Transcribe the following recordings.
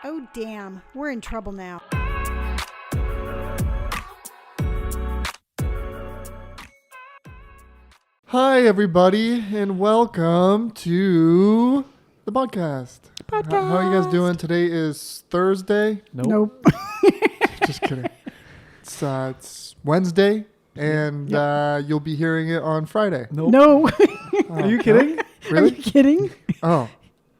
Oh, damn. We're in trouble now. Hi, everybody, and welcome to the podcast. How are you guys doing? Today is Thursday. Nope. Just kidding. It's Wednesday, and you'll be hearing it on Friday. No. Oh, Are you kidding? no? Really? Are you kidding? Oh,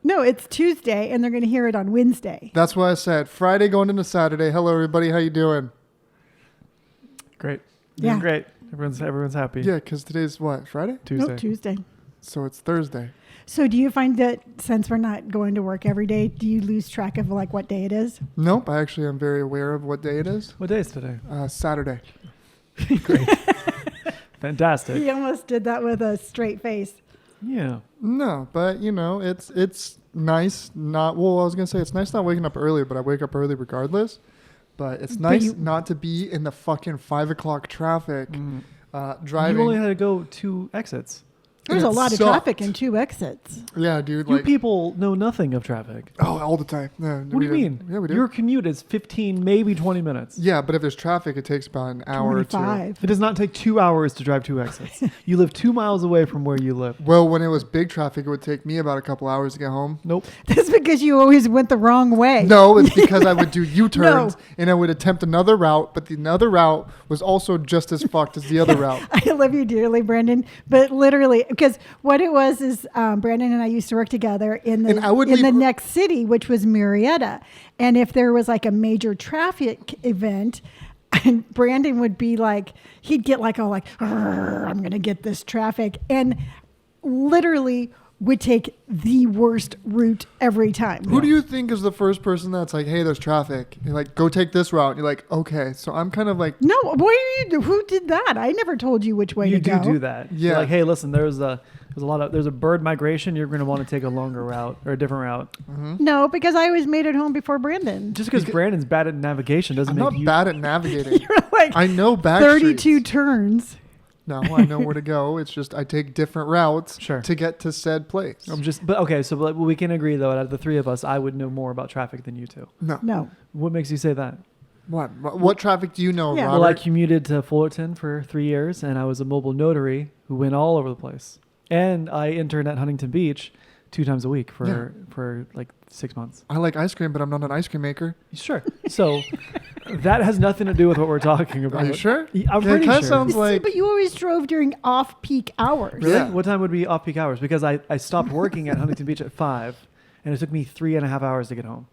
No, it's Tuesday, and they're going to hear it on Wednesday. that's what I said. Friday going into Saturday. Hello, everybody. How you doing? Great. Yeah. Doing great. Everyone's happy. Yeah, because today's what? Friday? Tuesday. Nope, Tuesday. So it's Thursday. So do you find that since we're not going to work every day, do you lose track of like what day it is? Nope. I actually am very aware of what day it is. What day is today? Saturday. Great. Fantastic. He almost did that with a straight face. Yeah. No, but you know, it's nice not. Well, I was gonna say it's nice not waking up early, but I wake up early regardless. But it's nice not to be in the fucking 5 o'clock traffic driving. You only had to go 2 exits. There's a lot of sucked. traffic and 2 exits. Yeah, dude. You Like, people know nothing of traffic. oh, all the time. Yeah, What do you mean? Yeah, we do. Your commute is 15, maybe 20 minutes. Yeah, but if there's traffic, it takes about an hour or 25. It does not take 2 hours to drive 2 exits. You live 2 miles away from where you live. two. Well, when it was big traffic, it would take me about a couple hours to get home. Nope. That's because you always went the wrong way. No, it's because I would do U-turns and I would attempt another route, but the other route was also just as fucked as the other route. I love you dearly, Brandon. But literally, because what it was is Brandon and I used to work together in And I would the leave- next city, which was Murrieta. And if there was like a major traffic event, and Brandon would be like, he'd get like all like, I'm going to get this traffic. And literally would take the worst route every time. Who do you think is the first person that's like, hey, there's traffic? You're like, go take this route. And you're like, okay. So I'm kind of like, No, who did that? I never told you which way You to go. do that. Yeah. You're like, hey, listen, there's a bird migration. You're going to want to take a longer route or a different route. No, because I always made it home before Brandon. Just because Brandon's bad at navigation doesn't I'm make not you bad at navigating. You're like I know back 32 streets. turns. No, I know where to go. It's just I take different routes Sure. to get to said place. But we can agree though. Out of the three of us, I would know more about traffic than you two. No. What makes you say that? What traffic do you know, Yeah. Robert? Well, I commuted to Fullerton for 3 years, and I was a mobile notary who went all over the place. And I interned at Huntington Beach 2 times a week for like 6 months. I like ice cream, but I'm not an ice cream maker. Sure. So that has nothing to do with what we're talking about. Are you sure? I'm Yeah, pretty it kinda sure. sounds like But you always drove during off-peak hours. Really? Yeah. What time would be off-peak hours? Because I stopped working at Huntington Beach at 5, and it took me 3.5 hours to get home.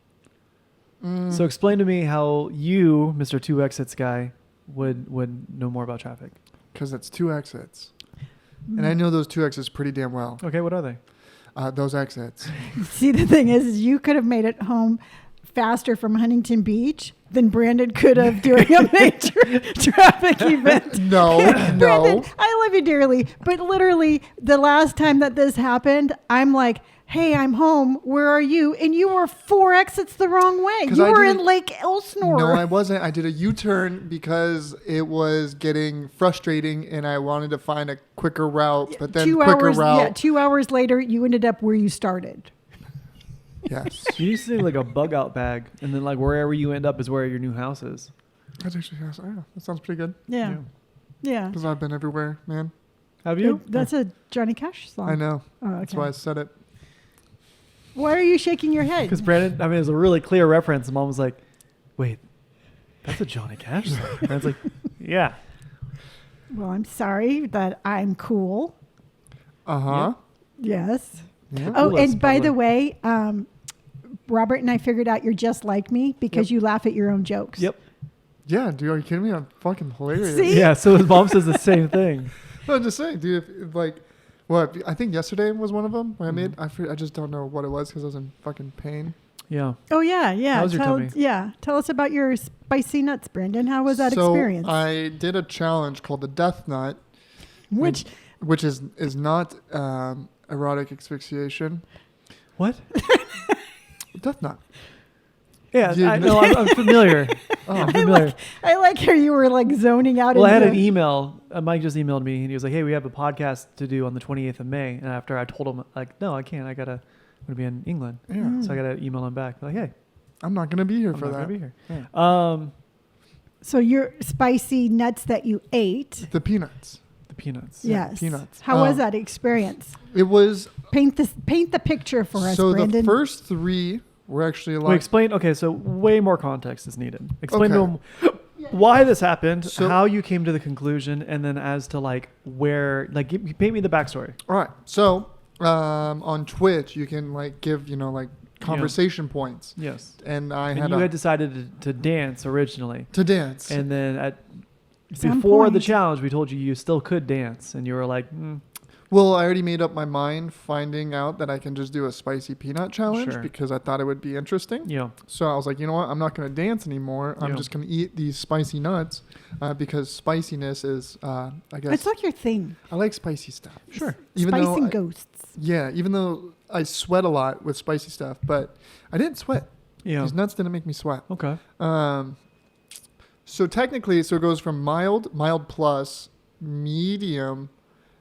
So explain to me how you, Mr. 2 Exits guy, would know more about traffic. because it's 2 exits, and I know those 2 exits pretty damn well. Okay, what are they? Those exits. See, the thing is you could have made it home faster from Huntington Beach than Brandon could have during a major traffic event. No, Brandon, no. I love you dearly, but literally the last time that this happened, I'm like, hey, I'm home. Where are you? And you were 4 exits the wrong way. 'Cause You I were didn't- in Lake Elsinore. No, I wasn't. I did a U-turn because it was getting frustrating, and I wanted to find a quicker route. But then 2 quicker hours, route. yeah, 2 hours later, you ended up where you started. Yes. You used to take like a bug out bag, and then like wherever you end up is where your new house is. That's actually yes. Yeah, that sounds pretty good. Yeah. Yeah. Because I've been everywhere, man. Have you? That's a Johnny Cash song. I know. Oh, okay. That's why I said it. Why are you shaking your head? Because Brandon, I mean, it was a really clear reference. Mom was like, "Wait, that's a Johnny Cash song." Brandon's like, "Yeah." Well, I'm sorry that I'm cool. Uh huh. Yes. Yeah. Oh, Coolest, and by the probably. way, Robert and I figured out you're just like me because you laugh at your own jokes. Yep. Yeah, dude, are you kidding me? I'm fucking hilarious. See? Yeah. So his mom says the same thing. No, I'm just saying, dude. If like, what? I think yesterday was one of them. I made. I just don't know what it was because I was in fucking pain. Yeah. Oh yeah, yeah. How was your tummy? Yeah. Tell us about your spicy nuts, Brandon. How was that so experience? I did a challenge called the Death Nut, Which which is not erotic asphyxiation. What? Death Nut. Yeah. You I know- know. I'm familiar. I'm familiar. I like how you were like zoning out. Well, I had into an email. Mike just emailed me, and he was like, "Hey, we have a podcast to do on the 28th of May." And after I told him, like, "No, I can't. I'm gonna be in England." Yeah. So I gotta email him back. Like, "Hey, I'm not gonna be here I'm for not that. gonna be here. Yeah. So your spicy nuts that you ate. The peanuts. The peanuts. Yes. Peanuts. How was that experience? It was Paint the picture for us, so Brandon. the first 3 were actually a lot. Wait, explain. Okay, so way more context is needed. Explain Okay. to them why this happened, So- how you came to the conclusion, and then as to like where, like, paint me the backstory. All right. So on Twitch, you can like give like conversation points, Yes. and I And had you had decided to dance originally, to dance. and then Some before the point. challenge, we told you still could dance, and you were like, Well, I already made up my mind finding out that I can just do a spicy peanut challenge Sure. because I thought it would be interesting. yeah, So I was like, you know what? I'm not going to dance anymore. I'm Yeah. just going to eat these spicy nuts because spiciness is, I guess, It's like your thing. I like spicy stuff. sure, Spicing ghosts. Yeah, even though I sweat a lot with spicy stuff, but I didn't sweat. yeah, These nuts didn't make me sweat. okay, So technically, it goes from mild plus, medium,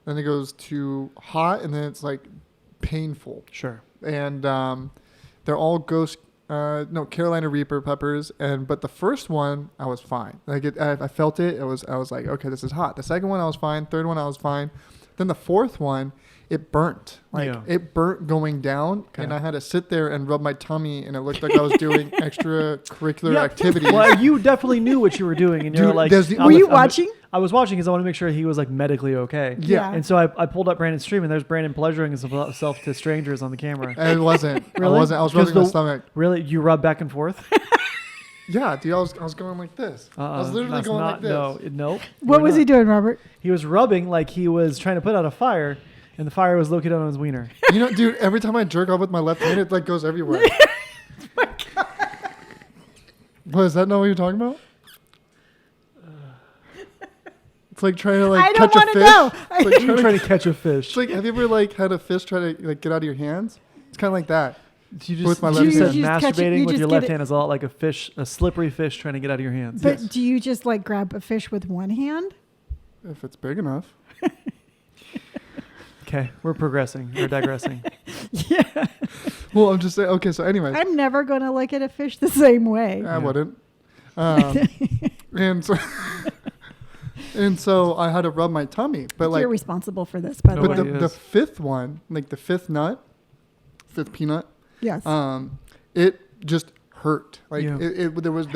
then it goes to hot, and then it's like painful. sure, And they're all Carolina Reaper peppers. But the first one, I was fine. Like I felt it. I was like, okay, this is hot. The second one, I was fine. Third one, I was fine. Then the fourth one, it burnt. It burnt going down, Okay. and I had to sit there and rub my tummy, and it looked like I was doing extracurricular activities. Well, you definitely knew what you were doing, and you're Dude, like, there's the- Were you watching? I was watching because I want to make sure he was like medically okay. Yeah. And so I pulled up Brandon's stream, and there's Brandon pleasuring himself to strangers on the camera. It wasn't. Really? I wasn't. I was Because rubbing my the- stomach. Really, you rub back and forth? Yeah, dude, I was going like this. I was literally That's going not, like this. No. What was he doing, Robert? He was rubbing like he was trying to put out a fire, and the fire was located on his wiener. You know, dude, every time I jerk off with my left hand, it like goes everywhere. What, is that not what you're talking about? It's like trying to I like don't catch a wanna fish. know. It's like You're trying to catch a fish. it's like, have you ever like had a fish try to like get out of your hands? It's kind of like that. You just, with my you left said hand. You just catch it- masturbating you with just your get left it- hand is a lot like a fish, a slippery fish trying to get out of your hands. But Yes. do you just like grab a fish with one hand? If it's big enough. Okay, we're progressing. We're digressing. Yeah. Well, I'm just saying. Okay, so anyways, I'm never going to look at a fish the same way. I wouldn't. And so, and so I had to rub my tummy, but like You're responsible for this, by the No, way. But Nobody the is. fifth one, like the fifth peanut, Yes. it just hurt. Like Yeah. there was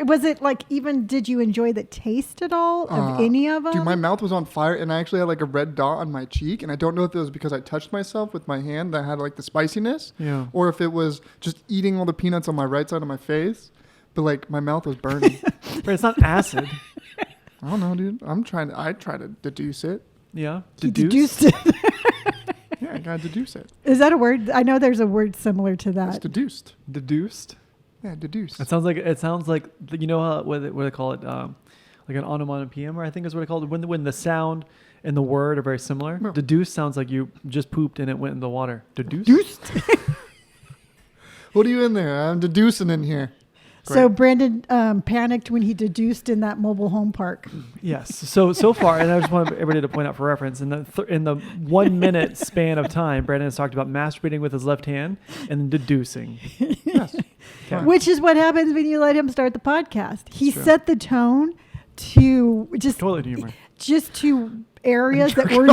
was it like even did you enjoy the taste at all of any of them? dude, my mouth was on fire, and I actually had like a red dot on my cheek, and I don't know if it was because I touched myself with my hand that had like the spiciness, Yeah. or if it was just eating all the peanuts on my right side of my face. But like my mouth was burning. But it's not acid. I don't know, dude. I try to deduce it. Yeah. You Deduce? deduced it. Yeah, I gotta deduce it. Is that a word? I know there's a word similar to It's that. deduced. Deduced? Yeah, deduce. It sounds like you know how what they call it like an onomatopoeia, or I think is what they call it when the sound and the word are very similar. No. Deduce sounds like you just pooped and it went in the water. Deduce. Deduced. What are you in there? I'm deducing in here. So Brandon panicked when he deduced in that mobile home park. Yes. So far, and I just want everybody to point out for reference, in the 1 minute span of time, Brandon has talked about masturbating with his left hand and deducing. Yes. Okay. Which is what happens when you let him start the podcast. He true. set the tone to Toilet humor. just to areas that were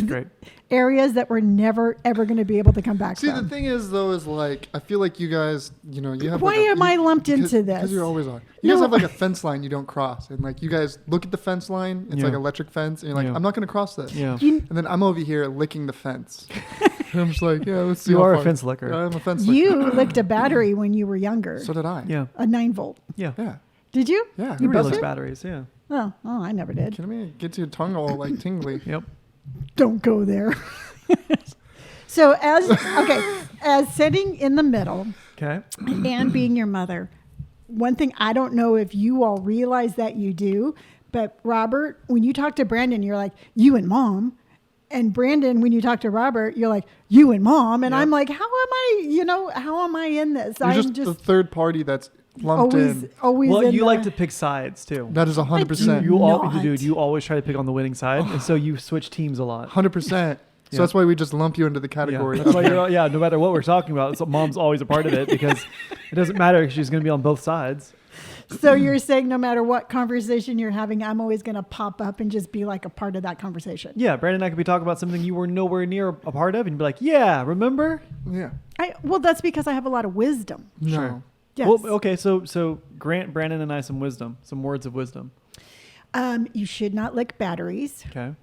Great. areas that we're never ever going to be able to come back See, from. the thing is, though, is like I feel like you guys, you have. Why am I lumped into this? Because you always are. You No. guys have like a fence line you don't cross, and like you guys look at the fence line. It's like Yeah. electric fence, and you're like, Yeah. I'm not going to cross this. Yeah. You, And then I'm over here licking the fence. And I'm just like, yeah, let's see. You how are a far- fence licker. I'm a fence you licker. licked a battery when you were younger. So did I. Yeah. A 9-volt. Yeah. Yeah. Did you? Yeah. You Everybody built likes it? batteries. Yeah. Oh, I never did. Kidding me? It gets your tongue all like tingly. Yep. Don't go there. So as sitting in the middle Okay. and being your mother, one thing I don't know if you all realize that you do, but Robert, when you talk to Brandon, you're like, you and mom. And Brandon, when you talk to Robert, you're like, you and mom. And Yep. I'm like, how am I in this? You're I'm just the third party that's lumped in. always Well, in you the- like to pick sides too. That is 100%. You- not. Dude, you always try to pick on the winning side, and so you switch teams a lot. 100%. So that's why we just lump you into the category. Yeah, that's why no matter what we're talking about, so mom's always a part of it because it doesn't matter if she's going to be on both sides. So you're saying no matter what conversation you're having, I'm always going to pop up and just be like a part of that conversation. Yeah, Brandon and I could be talking about something you were nowhere near a part of, and you'd be like, yeah, remember? Yeah. Well, that's because I have a lot of wisdom. No. Sure. Yes. Well, okay, so grant Brandon and I some wisdom, some words of wisdom. You should not lick batteries. Okay.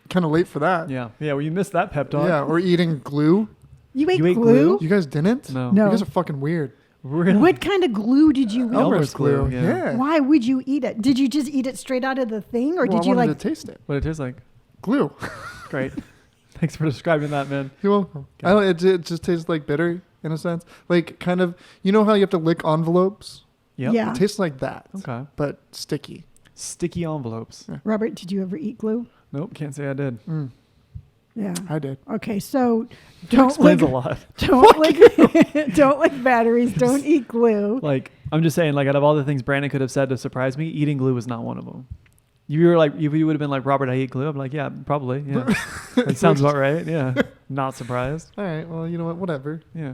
Kind of late for that. Yeah. Well, you missed that pep talk. Yeah, or eating glue. You ate You ate glue? You guys didn't? No. No. You guys are fucking weird. Really? What kind of glue did you eat? Elmer's glue, yeah. Yeah. Why would you eat it? Did you just eat it straight out of the thing, or Well, did you I wanted like? to taste it? What it tastes like? Glue. Great. Thanks for describing that, man. You're welcome. Okay. I don't, it just tastes like bitter in a sense. Like kind of, you know how you have to lick envelopes? Yep. Yeah. It tastes like that, Okay. but sticky. Sticky envelopes. Yeah. Robert, did you ever eat glue? Nope, can't say I did. Mm, Yeah. I did. Okay, so don't Explains lick, a lot. don't lick, don't lick batteries. Don't eat glue. Like, I'm just saying, like, out of all the things Brandon could have said to surprise me, eating glue was not one of them. You were like, if you would have been like, Robert, I eat glue. I'm like, yeah, probably. Yeah. That sounds about right. Yeah. Not surprised. All right. Well, you know what? Whatever. Yeah.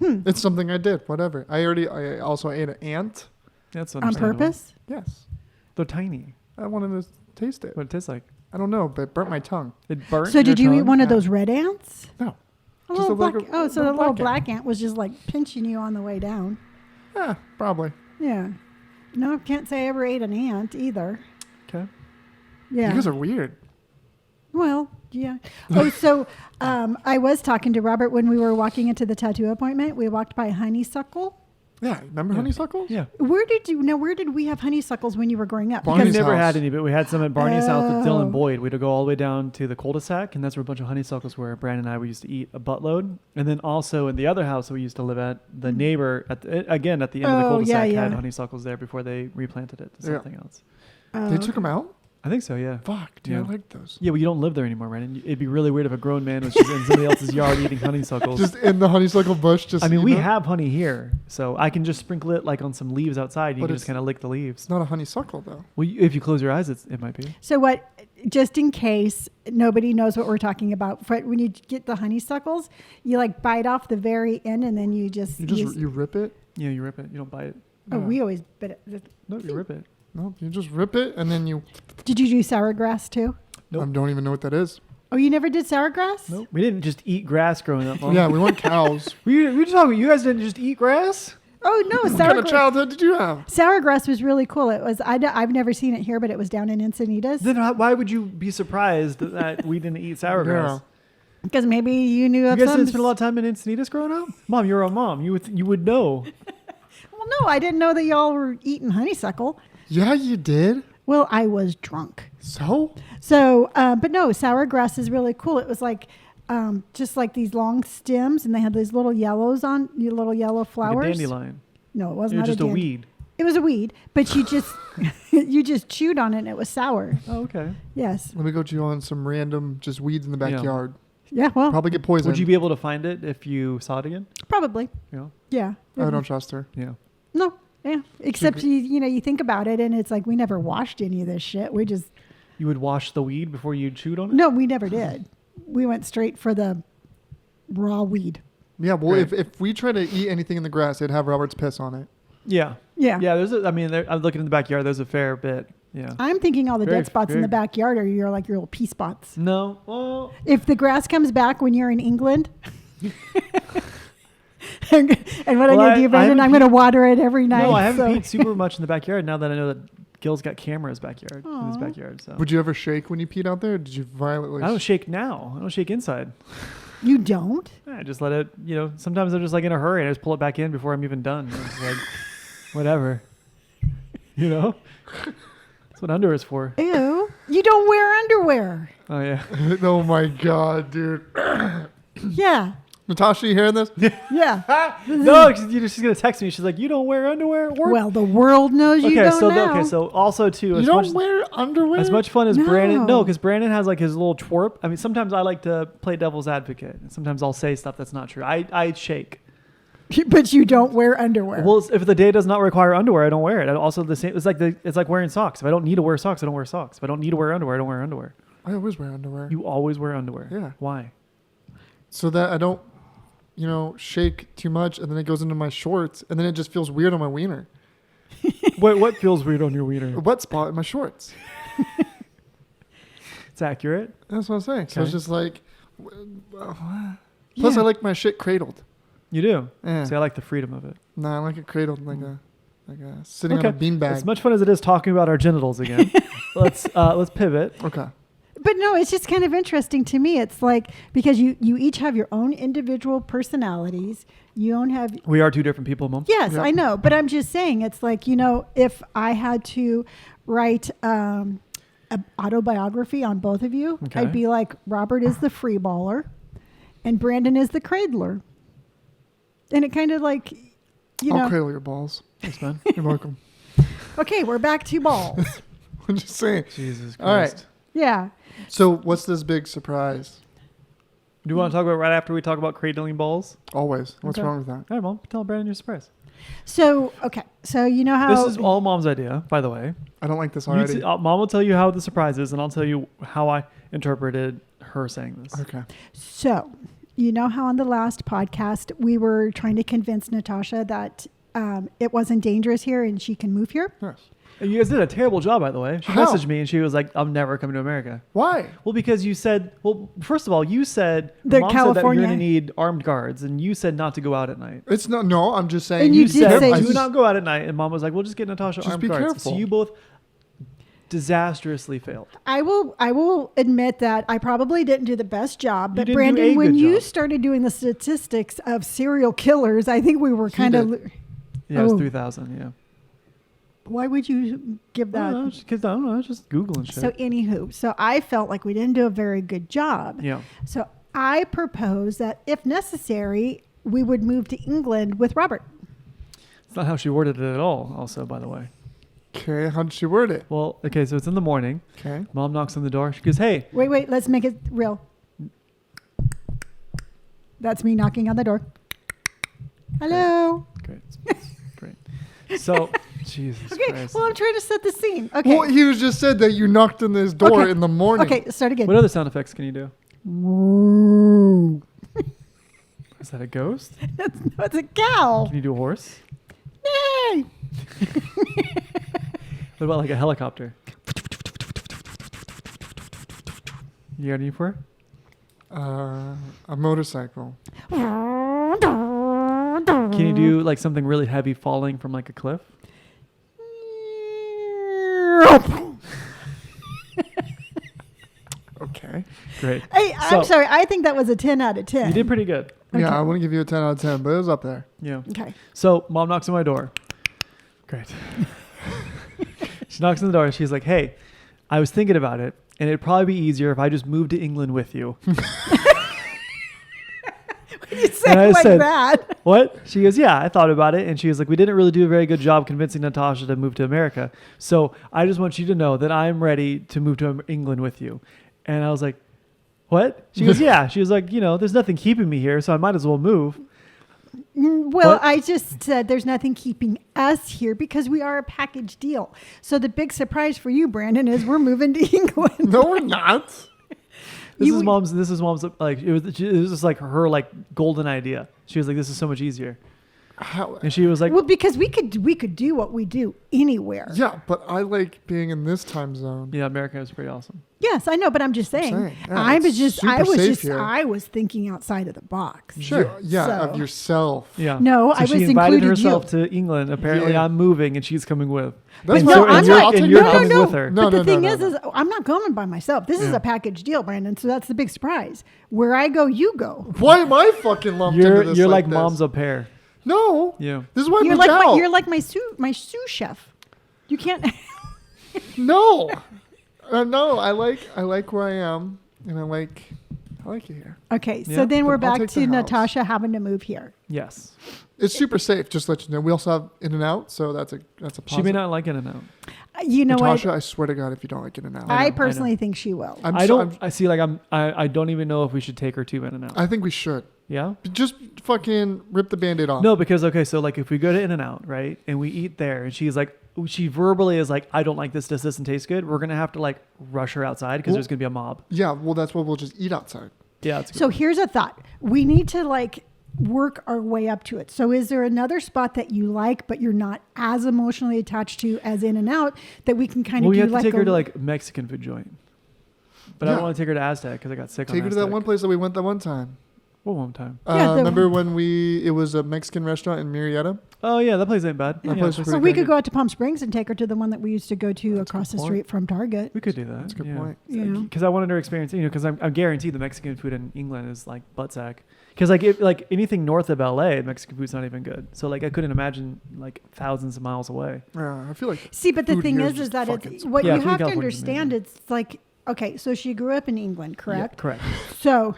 It's something I did. Whatever. I also ate an ant. That's On understandable. purpose? Yes. They're tiny. I wanted to taste it. What it tastes like. I don't know, but it burnt my tongue. It burnt So did your you eat tongue? one of Yeah. those red ants? No. A Just little like black, a- oh, so a the little black black ant was just like pinching you on the way down. Yeah, probably. Yeah. No, I can't say I ever ate an ant either. Okay. Yeah. You guys are weird. Well, yeah. Oh, so I was talking to Robert when we were walking into the tattoo appointment. We walked by honeysuckle. Yeah. Remember Yeah. honeysuckles? Yeah. Where did we have honeysuckles when you were growing up? Barney's We never house. had any, but we had some at Barney's house with Oh. Dylan Boyd. We'd go all the way down to the cul-de-sac, and that's where a bunch of honeysuckles were. Brandon and I, we used to eat a buttload. And then also in the other house that we used to live at, the neighbor, again, at the end of the Oh, cul-de-sac, yeah, had yeah. honeysuckles there before they replanted it to Yeah. something else. Oh, They took them out? I think so, yeah. Fuck, dude. Yeah. I like those. Yeah, well, you don't live there anymore, Brandon. It'd be really weird if a grown man was just in somebody else's yard eating honeysuckles. Just in the honeysuckle bush. Just. I mean, you we know? have honey here, so I can just sprinkle it like on some leaves outside. You But can just it's- kind of lick the leaves. It's not a honeysuckle though. Well, if you close your eyes, it might be. So what? Just in case nobody knows what we're talking about, when you get the honeysuckles, you like bite off the very end, and then you just. You rip it. Yeah, you rip it. You don't bite it. Oh, No. we always bit it. No, you rip it. No, you just rip it and then you. Did you do sour grass too? Nope. I don't even know what that is. Oh, you never did sour grass? Nope. We didn't just eat grass growing up. Mom. Yeah, we want cows. we were talking. You guys didn't just eat grass. Oh no, What sour kind of childhood did you have? sour grass was really cool. It was. I've never seen it here, but it was down in Encinitas. Then why would you be surprised that we didn't eat sour grass? Because maybe you knew You of guys some. didn't spend a lot of time in Encinitas growing up. Mom, you're a mom. You would know. Well, no, I didn't know that y'all were eating honeysuckle. Yeah, you did. Well, I was drunk. So? So, but no, sour grass is really cool. It was like just like these long stems, and they had these little yellows on, little yellow flowers. Like a dandelion. No, it was It was not just a dand- weed. It was a weed, but you just you just chewed on it, and it was sour. Oh, okay. Yes. Let me go chew on some random just weeds in the Yeah. backyard. Yeah. Well, Probably get poisoned. Would you be able to find it if you saw it again? probably. You know? Yeah. I don't trust her. Yeah. No. Yeah. Except you think about it, and it's like we never washed any of this shit. We just You would wash the weed before you chewed on it? no, we never did. We went straight for the raw weed. Yeah, well, Right. if we try to eat anything in the grass, it'd have Robert's piss on it. Yeah. Yeah. Yeah, I'm looking in the backyard. There's a fair bit. Yeah. I'm thinking all the Very- dead spots in very- the backyard are your little pea spots. No. Well, If the grass comes back when you're in England, and what I'm Well, going to do, Brandon, haven't I'm going to water it every night. no, I haven't so- peed super much in the backyard now that I know that Gil's got cameras in his Aw. backyard. So Would you ever shake when you peed out there? Or did you violently? I don't shake now. I don't shake inside. You don't? I just let it, sometimes I'm just like in a hurry and I just pull it back in before I'm even done. It's like, whatever. That's what underwear is for. Ew. You don't wear underwear. Oh, yeah. Oh my god, dude. Yeah. Natasha, you hearing this? Yeah. No, she's going to text me. She's like, you don't wear underwear at work? Well, the world knows you don't now. Okay, so also too, You as don't much, wear underwear? as much fun as No. Brandon, no, because Brandon has like his little twerp. I mean, sometimes I like to play devil's advocate. And sometimes I'll say stuff that's not true. I shake. But you don't wear underwear. Well, if the day does not require underwear, I don't wear it. Also, the same. It's like wearing socks. If I don't need to wear socks, I don't wear socks. If I don't need to wear underwear, I don't wear underwear. I always wear underwear. You always wear underwear. Yeah. Why? So that I don't, shake too much, and then it goes into my shorts, and then it just feels weird on my wiener. What feels weird on your wiener? A wet spot in my shorts. It's accurate. That's what I'm saying. So Okay. it's just like, plus I like my shit cradled. You do. Yeah. See, I like the freedom of it. No, I like it cradled like a sitting on a beanbag. As much fun as it is talking about our genitals again, let's pivot. Okay. But no, it's just kind of interesting to me. It's like, because you each have your own individual personalities. You don't have... We are two different people, Mom. Yes, Yep. I know. But I'm just saying, it's like, if I had to write an autobiography on both of you, Okay. I'd be like, Robert is the free baller and Brandon is the cradler. And it kind of like, I'll cradle your balls. Thanks, man. You're welcome. Okay, we're back to balls. I'm just saying. Jesus Christ. All right. Yeah. So what's this big surprise? Do you want to talk about right after we talk about cradling balls? Always. What's Okay. wrong with that? All right, Mom. Tell Brandon your surprise. So, okay. So, you know how... This is all Mom's idea, by the way. I don't like this already. Mom will tell you how the surprise is, and I'll tell you how I interpreted her saying this. Okay. So, you know how on the last podcast we were trying to convince Natasha that it wasn't dangerous here and she can move here? Yes. And you guys did a terrible job, by the way. She How? messaged me, and she was like, I'm never coming to America. Why? Well, because you said, first of all, you said, The Mom said that you're California- going to need armed guards, and you said not to go out at night. It's not. No, I'm just saying. And you did said, say- do not go out at night, and Mom was like, well, just get Natasha Just armed be guards. careful. So you both disastrously failed. I will admit that I probably didn't do the best job, You but didn't do Brandon, a when good you job. started doing the statistics of serial killers, I think we were He kind of... did. Yeah, it was Oh. 3,000, yeah. Why would you give I that? don't know, because I don't know, just Googling shit. So anywho, so I felt like we didn't do a very good job. yeah. So I propose that if necessary, we would move to England with Robert. It's not how she worded it at all, also, by the way. Okay. How did she word it? Well, okay, so it's in the morning. Okay. Mom knocks on the door. She goes, hey. Wait, let's make it real. That's me knocking on the door. Hello. Great. Great. So, Jesus Okay, Christ. well, I'm trying to set the scene. Okay. Well, he was just said that you knocked on this door Okay. in the morning. Okay, start again. What other sound effects can you do? Is that a ghost? No, it's a cow. Can you do a horse? Yay! What about like a helicopter? You got any for her? A motorcycle. Can you do like something really heavy falling from like a cliff? Okay. Great. Hey, I'm So- sorry. I think that was a 10 out of 10. You did pretty good. Okay. Yeah, I wouldn't give you a 10 out of 10, but it was up there. Yeah. Okay. So Mom knocks on my door. Great. She knocks on the door and she's like, hey, I was thinking about it and it'd probably be easier if I just moved to England with you. You say And I it like said- that. What? She goes, yeah, I thought about it. And she was like, we didn't really do a very good job convincing Natasha to move to America. So I just want you to know that I'm ready to move to England with you. And I was like, what? She goes, yeah. She was like, there's nothing keeping me here, so I might as well move. Well, What? I just said there's nothing keeping us here because we are a package deal. So the big surprise for you, Brandon, is we're moving to England. No, we're not. This You- is mom's like it was just like her like golden idea. She was like, this is so much easier. How? And she was like, Well, because we could do what we do anywhere. Yeah, but I like being in this time zone. yeah, America is pretty awesome. Yes, I know, but I'm just saying. Yeah, I was it's just super safe here. I was thinking outside of the box. Sure. Yeah, So- of yourself. Yeah. No, I she was invited included herself you. to England. Apparently, Yeah. I'm moving and she's coming with. That's And fine. so- I'm and you're- not- I'll and take you're that. coming no. with her. No, But the no, thing no, is no. I'm not going by myself. This is Yeah. a package deal, Brandon. So that's the big surprise. Where I go, you go. Why am I fucking lumped You're into this? you're like like this? mom's au pair. No. Yeah. This is why I You're moved like out. you're like my sous chef. You can't. No. No, I like where I am, and I like it here. Okay, so Yeah, then we're I'll back take to the house. Natasha having to move here. Yes. It's super safe. Just to let you know. We also have In and Out, so that's a She positive. may not like In-N-Out. You know Natasha, what? I swear to God, if you don't like In-N-Out. I know. personally think she will. I'm I so- don't. I see. Like I don't even know if we should take her to In-N-Out. I think we should. Yeah. Just fucking rip the Band-Aid off. No, because okay, so like if we go to In-N-Out, right, and we eat there, and she's like, she verbally is like, I don't like this doesn't taste good. We're gonna have to like rush her outside because Well- there's gonna be a mob. Yeah, well, that's what we'll just eat outside. Yeah. It's a good So point. here's a thought. We need to like work our way up to it. So is there another spot that you like, but you're not as emotionally attached to as In-N-Out that we can kind of Well, we do have to like take her a- to like Mexican food joint, but I Yeah. don't want to take her to Aztec because I got sick. Take on her to that Aztec. one place that we went that one time. What one time? Yeah, the- Remember when it was a Mexican restaurant in Marietta? Oh yeah, that place ain't bad. That Yeah, place that's was So pretty we good. could go out to Palm Springs and take her to the one that we used to go to That's a across good the point. street from Target. We could do that. That's a good yeah. point. Yeah. Because I wanted her experience, because I'm guaranteed the Mexican food in England is like butt sack. Because like anything north of LA, Mexican food's not even good. So like I couldn't imagine like thousands of miles away. Yeah, I feel like See, but the food thing here is just that fucking it's what Yeah, you food in have to California's understand. amazing. It's like, okay, so she grew up in England, correct? Yeah, correct. So,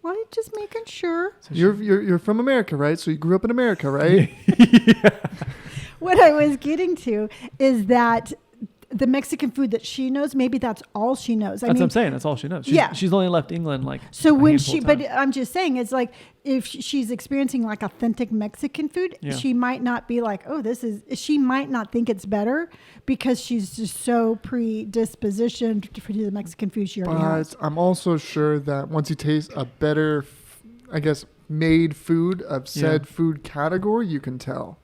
well, just making sure. So you're from America, right? So you grew up in America, right? What I was getting to is that the Mexican food that she knows, maybe that's all she knows. That's what I'm saying. That's all she knows. Yeah. She's only left England like. So a when handful she, of but times. I'm just saying, it's like if she's experiencing like authentic Mexican food, Yeah. she might not be like, oh, she might not think it's better because she's just so predispositioned for the Mexican food she already has. But I'm also sure that once you taste a better, I guess, made food of said food category, you can tell.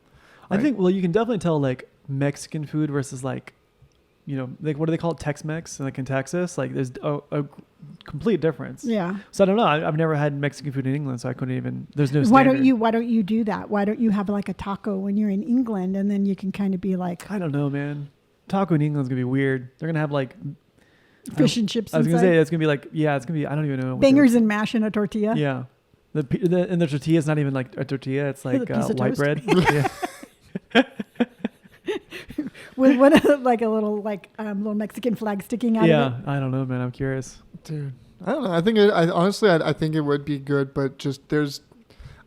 I think you can definitely tell like Mexican food versus like, like what do they call it, Tex-Mex, like in Texas? Like there's a complete difference. Yeah. So I don't know. I've never had Mexican food in England, so I couldn't even. There's no. Why Standard. don't you do that? Why don't you have like a taco when you're in England and then you can kind of be like I don't know, man. Taco in England's gonna be weird. They're gonna have like fish and chips I was gonna inside? say it's gonna be like it's gonna be. I don't even know. what Bangers and mash in a tortilla. Yeah. And the tortilla is not even like a tortilla. It's like piece of white toast. bread. Yeah. With what like a little little Mexican flag sticking out of Yeah. it. I don't know, man. I'm curious. Dude, I don't know. I think it would be good, but just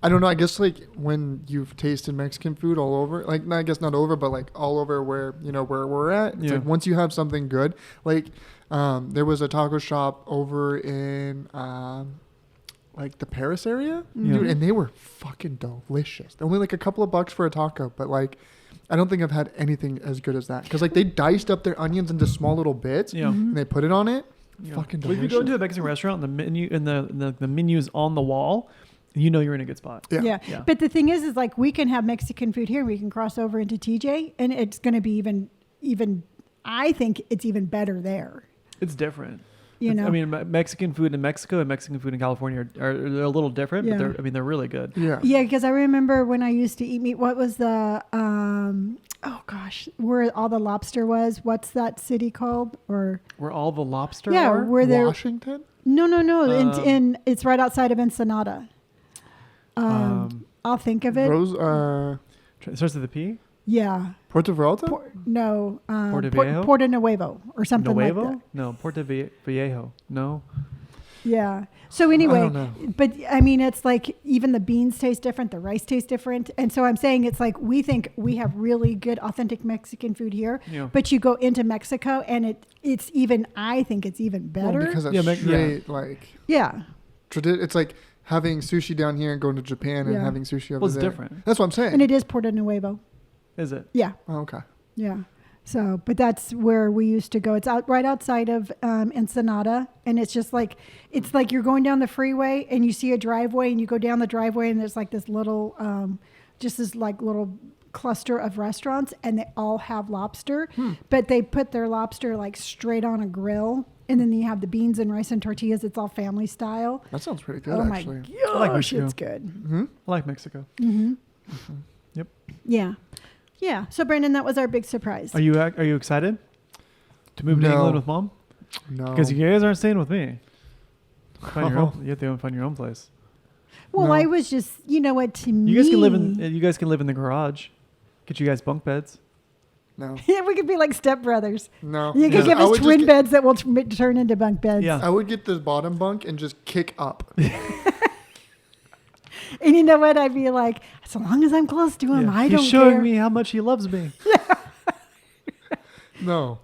I don't know. I guess like when you've tasted Mexican food all over, like I guess not over, but like all over where where we're at. It's Yeah. like once you have something good, like there was a taco shop over in like the Paris area, Yeah. dude, and they were fucking delicious. Only like a couple of bucks for a taco, but like I don't think I've had anything as good as that because like they diced up their onions into small little bits Yeah. and they put it on it. Yeah. Fucking Well, if you go delicious. into a Mexican restaurant and the menu and the menu's on the wall, you're in a good spot. Yeah. Yeah. But the thing is like we can have Mexican food here. We can cross over into TJ and it's going to be even, I think it's even better there. It's different. You know? I mean, Mexican food in Mexico and Mexican food in California are they're a little different, Yeah. but they're really good. Yeah. Yeah, because I remember when I used to eat meat, what was the, where all the lobster was? What's that city called? Or Where all the lobster yeah, are. where there? Washington? No. In it's right outside of Ensenada. I'll think of it. Rose, It starts with a P. Yeah. Puerto Vallarta? Puerto Viejo? Porto Nuevo or something Nuevo? like that. No, Puerto Viejo. No. Yeah. So anyway, don't know. but I mean, it's like even the beans taste different, the rice tastes different, and so I'm saying it's like we think we have really good, authentic Mexican food here, Yeah. but you go into Mexico and it's even. I think it's even better. Well, because it's Yeah, straight, like, yeah. it's like having sushi down here and going to Japan and Yeah. having sushi over Well, it's there. different. That's what I'm saying. And it is Porto Nuevo. Is it? Yeah. Oh, okay. Yeah. So, but that's where we used to go. It's right outside of Ensenada, and it's like you're going down the freeway and you see a driveway, and you go down the driveway, and there's like this little, just this like little cluster of restaurants, and they all have lobster, but they put their lobster like straight on a grill, and then you have the beans and rice and tortillas. It's all family style. That sounds pretty good, Oh my actually. gosh, I like Mexico. it's good. Hmm? I like Mexico. Yep. Yeah, yeah. So Brandon, that was our big surprise. Are you excited to move to No. England with mom? No. Because you guys aren't staying with me. Find your own. You have to find your own place. Well, No. I was just, you know what, to me. You guys can live in the garage. Get you guys bunk beds. No. Yeah, we could be like stepbrothers. No. You could Because give I us would twin just beds that will turn into bunk beds. Yeah. I would get this bottom bunk and just kick up. And you know what? I'd be like, as long as I'm close to him, Yeah. I don't He's showing care. me how much he loves me. No,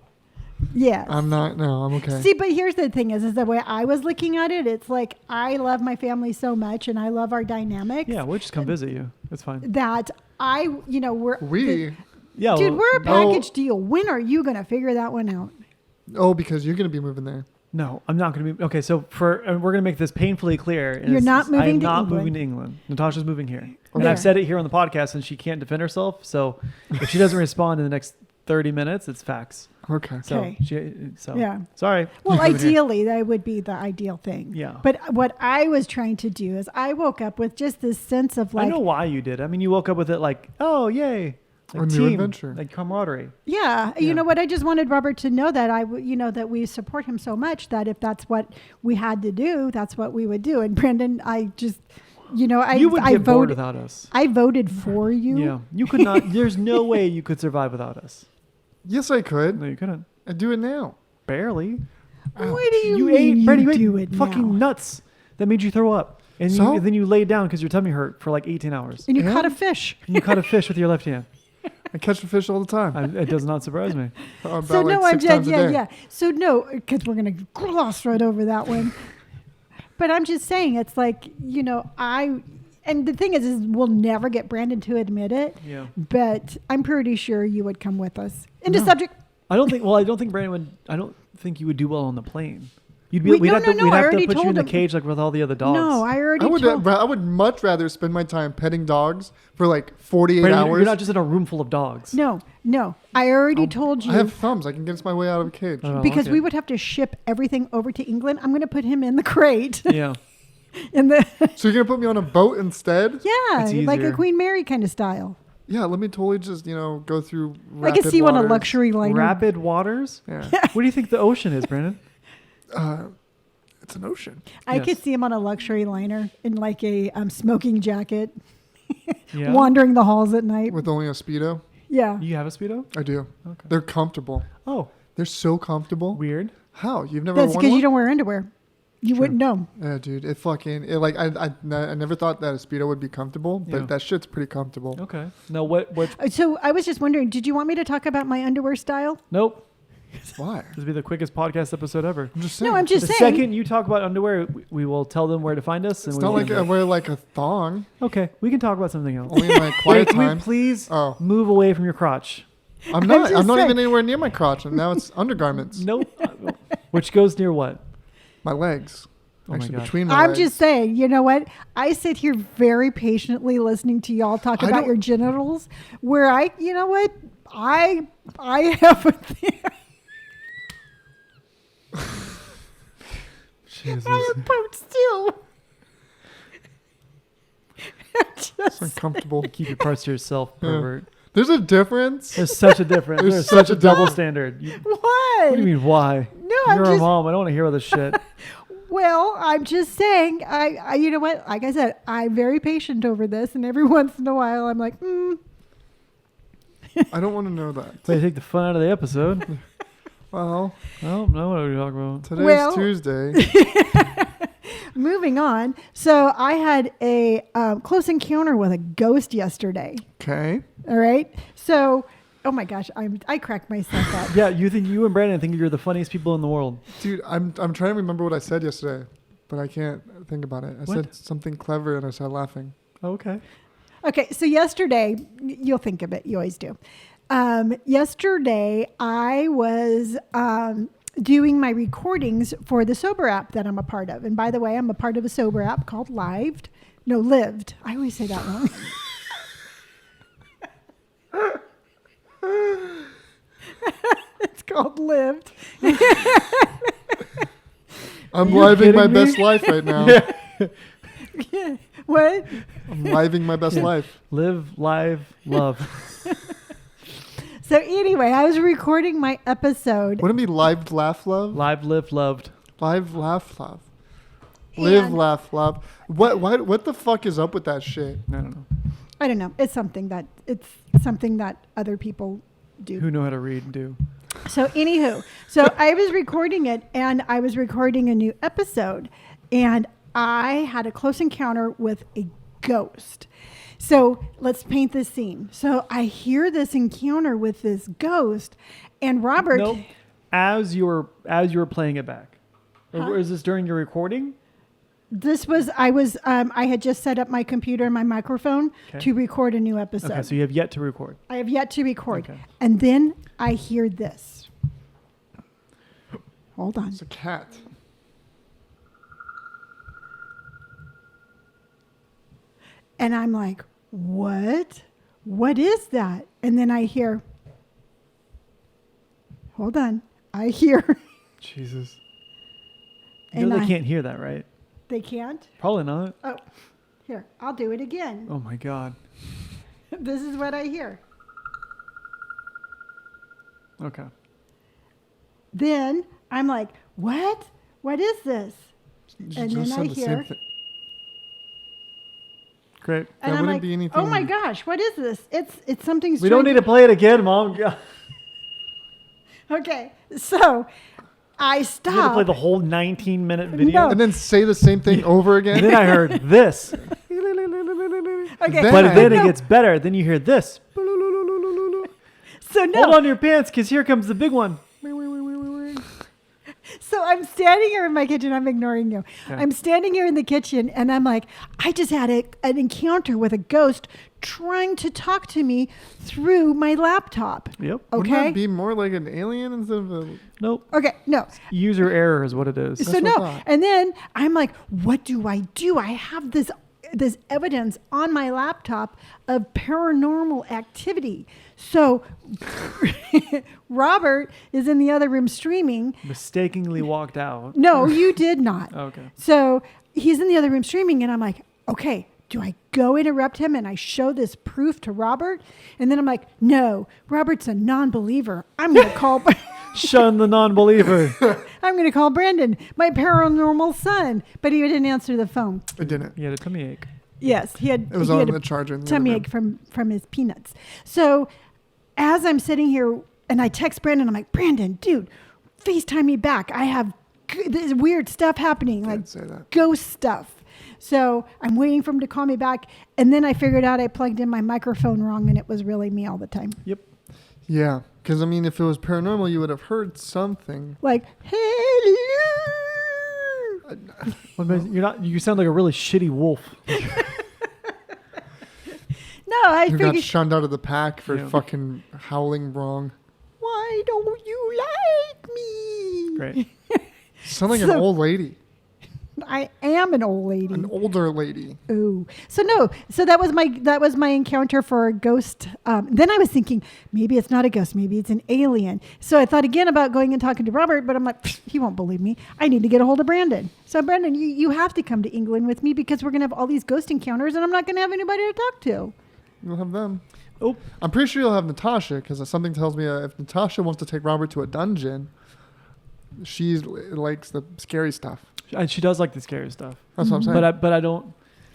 Yes. I'm not. No, I'm okay. See, but here's the thing is the way I was looking at it, it's like I love my family so much and I love our dynamics. Yeah, we'll just come visit you. It's fine. That We. Yeah, dude, well, we're a no. package deal. When are you going to figure that one out? Oh, because you're gonna be moving there. no, I'm not going to be. Okay, so we're going to make this painfully clear. You're not moving I'm to not England. moving to England. Natasha's moving here. And There. I've said it here on the podcast and she can't defend herself. So if she doesn't respond in the next 30 minutes, it's facts. Okay. So, Okay. Yeah. Sorry. Well, She's moving here. ideally, that would be the ideal thing. Yeah. But what I was trying to do is I woke up with just this sense of I like, know why you did. I mean, you woke up with it like, oh, yay. Like A new team, adventure. like camaraderie. yeah, Yeah. you know what? I just wanted Robert to know that that we support him so much that if that's what we had to do, that's what we would do. And Brandon, I just, you would I get bored voted. without us. I voted for you. Yeah. You could not. There's no way you could survive without us. Yes, I could. No, you couldn't. I do it now. Barely. What do you ate, mean Brady, you you do ate it fucking now? nuts that made you throw up. And So? then you laid down because your tummy hurt for like 18 hours. And you Yeah. caught a fish. And you caught a fish with your left hand. I catch the fish all the time. It does not surprise me. About So no, like I'm 6 just times a day. yeah. So no, because we're gonna gloss right over that one. But I'm just saying, it's like and the thing is we'll never get Brandon to admit it. Yeah. But I'm pretty sure you would come with us. Into No. subject. I don't think Brandon would. I don't think you would do well on the plane. We'd No, have no, to I put already you in told the him. cage like with all the other dogs. No, I already told. I would much rather spend my time petting dogs for like 48 Brandon, hours. you're not just in a room full of dogs. No, I already told you. I have thumbs. I can get my way out of a cage. Oh, because okay. we would have to ship everything over to England. I'm going to put him in the crate. Yeah. in the So you're gonna put me on a boat instead? yeah, It's like a easier. Queen Mary kind of style. Yeah, let me totally just go through. I could see you on a waters. luxury liner. Rapid waters. Yeah, What do you think the ocean is, Brandon? it's an ocean. I Yes. could see him on a luxury liner in like a smoking jacket, Yeah. wandering the halls at night. With only a Speedo. Yeah. You have a Speedo? I do. Okay. They're comfortable. Oh, They're so comfortable. weird. How? You've never That's worn because one? you don't wear underwear. You True. wouldn't know. Yeah, dude. I never thought that a Speedo would be comfortable, but Yeah. that shit's pretty comfortable. Okay. Now what? So I was just wondering, did you want me to talk about my underwear style? Nope. Why? This will be the quickest podcast episode ever. I'm just saying. No, I'm The just saying. second you talk about underwear, we will tell them where to find us. And It's we not will like I wear like a thong. Okay, we can talk about something else. Only in my quiet Can we time. please Oh. move away from your crotch? I'm not. just I'm not saying. even anywhere near my crotch, and now it's undergarments. Nope. Which goes near what? My legs. Oh my Actually, God. between my I'm legs. just saying, you know what? I sit here very patiently listening to y'all talk I about don't- your genitals, where you know what? I have a thing. Jesus. I have parts too. It's uncomfortable. Keep your parts to yourself, Yeah. pervert. There's a difference. There's such a difference. There's There's such such a a double difference. standard. What? What do you mean, why? No, You're I'm a just mom. I don't want to hear all this shit. well. I'm just saying. I you know what? Like I said, I'm very patient over this, and every once in a while, I'm like, I don't want to know that. Way to take the fun out of the episode. Well, I don't know what we're talking about. today's Well- Tuesday. Moving on. So I had a close encounter with a ghost yesterday. Okay. All right. So, oh my gosh, I cracked myself up. Yeah, you and Brandon think you're the funniest people in the world. Dude, I'm trying to remember what I said yesterday, but I can't think about it. I What? said something clever and I started laughing. Okay. Okay, so yesterday, you'll think of it. You always do. Yesterday, I was doing my recordings for the sober app that I'm a part of. And by the way, I'm a part of a sober app called Lived. No, Lived. I always say that wrong. It's called Lived. I'm you living my kidding me? best life right now. What? I'm living my best Yeah. life. Live, live, love. So anyway, I was recording my episode. Wouldn't it be live, laugh, love? Live, live, loved. Live, laugh, love. Live, And- laugh, love. What the fuck is up with that shit? I don't know. I don't know. It's something that other people do. Who know how to read and do. So anywho, so I was recording it, and I was recording a new episode, and I had a close encounter with a ghost. So let's paint this scene. So I hear this encounter with this ghost, and Robert. Nope. As you were playing it back, Huh? or is this during your recording? I had just set up my computer and my microphone to record a new episode. Okay, so you have yet to record. I have yet to record. Okay. And then I hear this. Hold on. It's a cat. And I'm like, what? What is that? And then I hear, hold on. I hear. Jesus. And They can't hear that, right? They can't? Probably not. Oh, here, I'll do it again. Oh my God. This is what I hear. Okay. Then I'm like, what? What is this? You And just then said I the hear- same thing. Great. And That I'm wouldn't like, be anything. oh my gosh, what is this? It's something strange. We don't need to play it again, Mom. You Okay, so I had to stopped. play the whole 19-minute video. No. And then say the same thing over And again. then I heard this. Okay, Then- But then No. it gets better. Then you hear this. so no. Hold on to your pants, because here comes the big one. So I'm standing here in my kitchen. I'm ignoring you. Okay. I'm standing here in the kitchen, and I'm like, I just had an encounter with a ghost trying to talk to me through my laptop. Yep. Wouldn't Okay. that be more like an alien instead of a... Nope. Okay. No. User error is what it is. So what I no. thought. And then I'm like, what do? I have this evidence on my laptop of paranormal activity. So Robert is in the other room streaming. Mistakenly walked out. No, you did not. Okay. So he's in the other room streaming, and I'm like, okay, do I go interrupt him and I show this proof to Robert? And then I'm like, no, Robert's a non-believer. I'm going to call. Shun the non-believer. I'm going to call Brandon, my paranormal son. But he didn't answer the phone. It didn't. He had a tummy ache. Yes, he had. It was he on had the a charger. In the tummy other ache from his peanuts. So as I'm sitting here and I text Brandon, I'm like, Brandon, dude, FaceTime me back. I have this weird stuff happening, like Can't say that. ghost stuff. So I'm waiting for him to call me back. And then I figured out I plugged in my microphone wrong and it was really me all the time. Yep. Yeah. Because, I mean, if it was paranormal, you would have heard something. Like, hello. What makes- you're not. You sound like a really shitty wolf. No, I You got figured, shunned out of the pack for Yeah. fucking howling wrong. why don't you like me? Great. Sound like an So- old lady. I am an old lady. An older lady. Ooh. So that was my encounter for a ghost. Then I was thinking maybe it's not a ghost, maybe it's an alien. So I thought again about going and talking to Robert, but I'm like, he won't believe me. I need to get a hold of Brandon. So Brandon, you have to come to England with me because we're gonna have all these ghost encounters, and I'm not gonna have anybody to talk to. You'll have them. Oh, I'm pretty sure you'll have Natasha because something tells me if Natasha wants to take Robert to a dungeon, she likes the scary stuff. and she does like the scary stuff. That's what I'm saying. But I don't.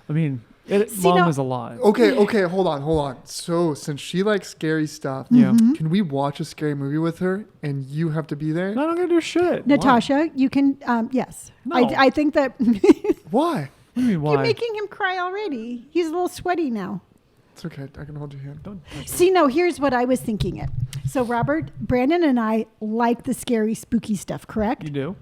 I mean, See, Mom now- is a lot. Okay, hold on. So since she likes scary stuff, Yeah. can we watch a scary movie with her and you have to be there? No, I'm not gonna do shit. Natasha, you can. Yes, No. I think that Why? What do you mean, why? you're making him cry already. He's a little sweaty now. It's okay. I can hold your hand. Don't touch me. See, no, here's what I was thinking it. So Robert, Brandon and I like the scary, spooky stuff, correct? You do.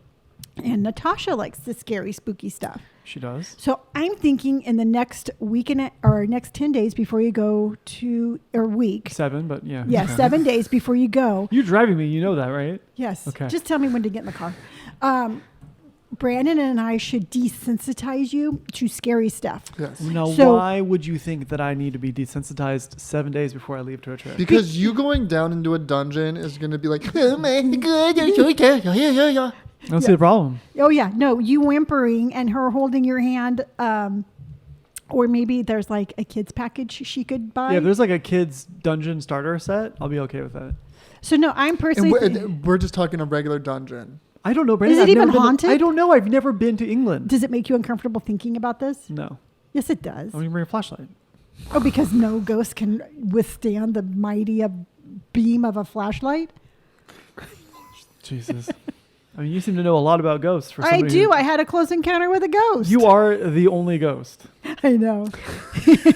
And Natasha likes the scary, spooky stuff. She does. So I'm thinking in the next week or next 10 days before you go to, or week. 7, but yeah. Yes, 7 days before you go. You're driving me. You know that, right? Yes. Okay. Just tell me when to get in the car. Brandon and I should desensitize you to scary stuff. Yes. Now, So- why would you think that I need to be desensitized 7 days before I leave to a trip? Because you going down into a dungeon is going to be like, oh my God, you're so okay. Yeah. I don't see the problem. Oh, yeah. No, you whimpering and her holding your hand. Or maybe there's like a kid's package she could buy. Yeah, if there's like a kid's dungeon starter set, I'll be okay with that. So, no, I'm And personally. we're just talking a regular dungeon. I don't know, Brandon. Is it I've even never been to- haunted? I don't know. I've never been to England. Does it make you uncomfortable thinking about this? No. Yes, it does. I'm going to bring a flashlight. Oh, because no ghost can withstand the mighty beam of a flashlight? Jesus. I mean, you seem to know a lot about ghosts. For I somebody do. who- I had a close encounter with a ghost. You are the only ghost. I know.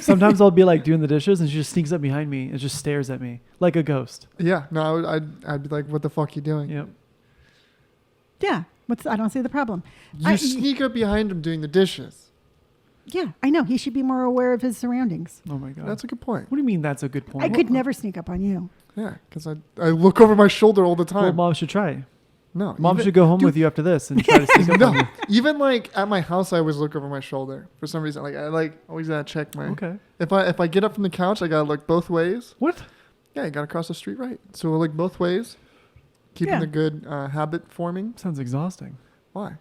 Sometimes I'll be like doing the dishes and she just sneaks up behind me and just stares at me like a ghost. Yeah, no, I'd be like, what the fuck you doing? Yep. Yeah. I don't see the problem. You sneak up behind him doing the dishes. Yeah, I know. He should be more aware of his surroundings. Oh my God. That's a good point. What do you mean that's a good point? I could never sneak up on you. Yeah, because I look over my shoulder all the time. Well, mom should try. No, Mom should go home with you after this and try to sneak up on No, you. even like at my house, I always look over my shoulder for some reason. Like I always gotta check my. Okay. If I get up from the couch, I gotta look both ways. What? Yeah, you gotta cross the street right. So we'll look both ways, keeping Yeah. the good habit forming. Sounds exhausting. Why?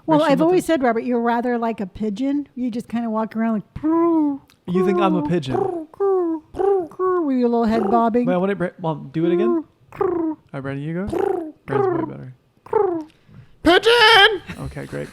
Well, Makes you I've look always like- said, Robert, you're rather like a pigeon. You just kind of walk around like. "Prrr, You think I'm a prrr, pigeon? prrr, prrr, prrr, prrr," with your little head bobbing. Wait, I want to. Mom, do it again. All right, Brandon, you go. Brandon's way better. Pigeon. Okay, great.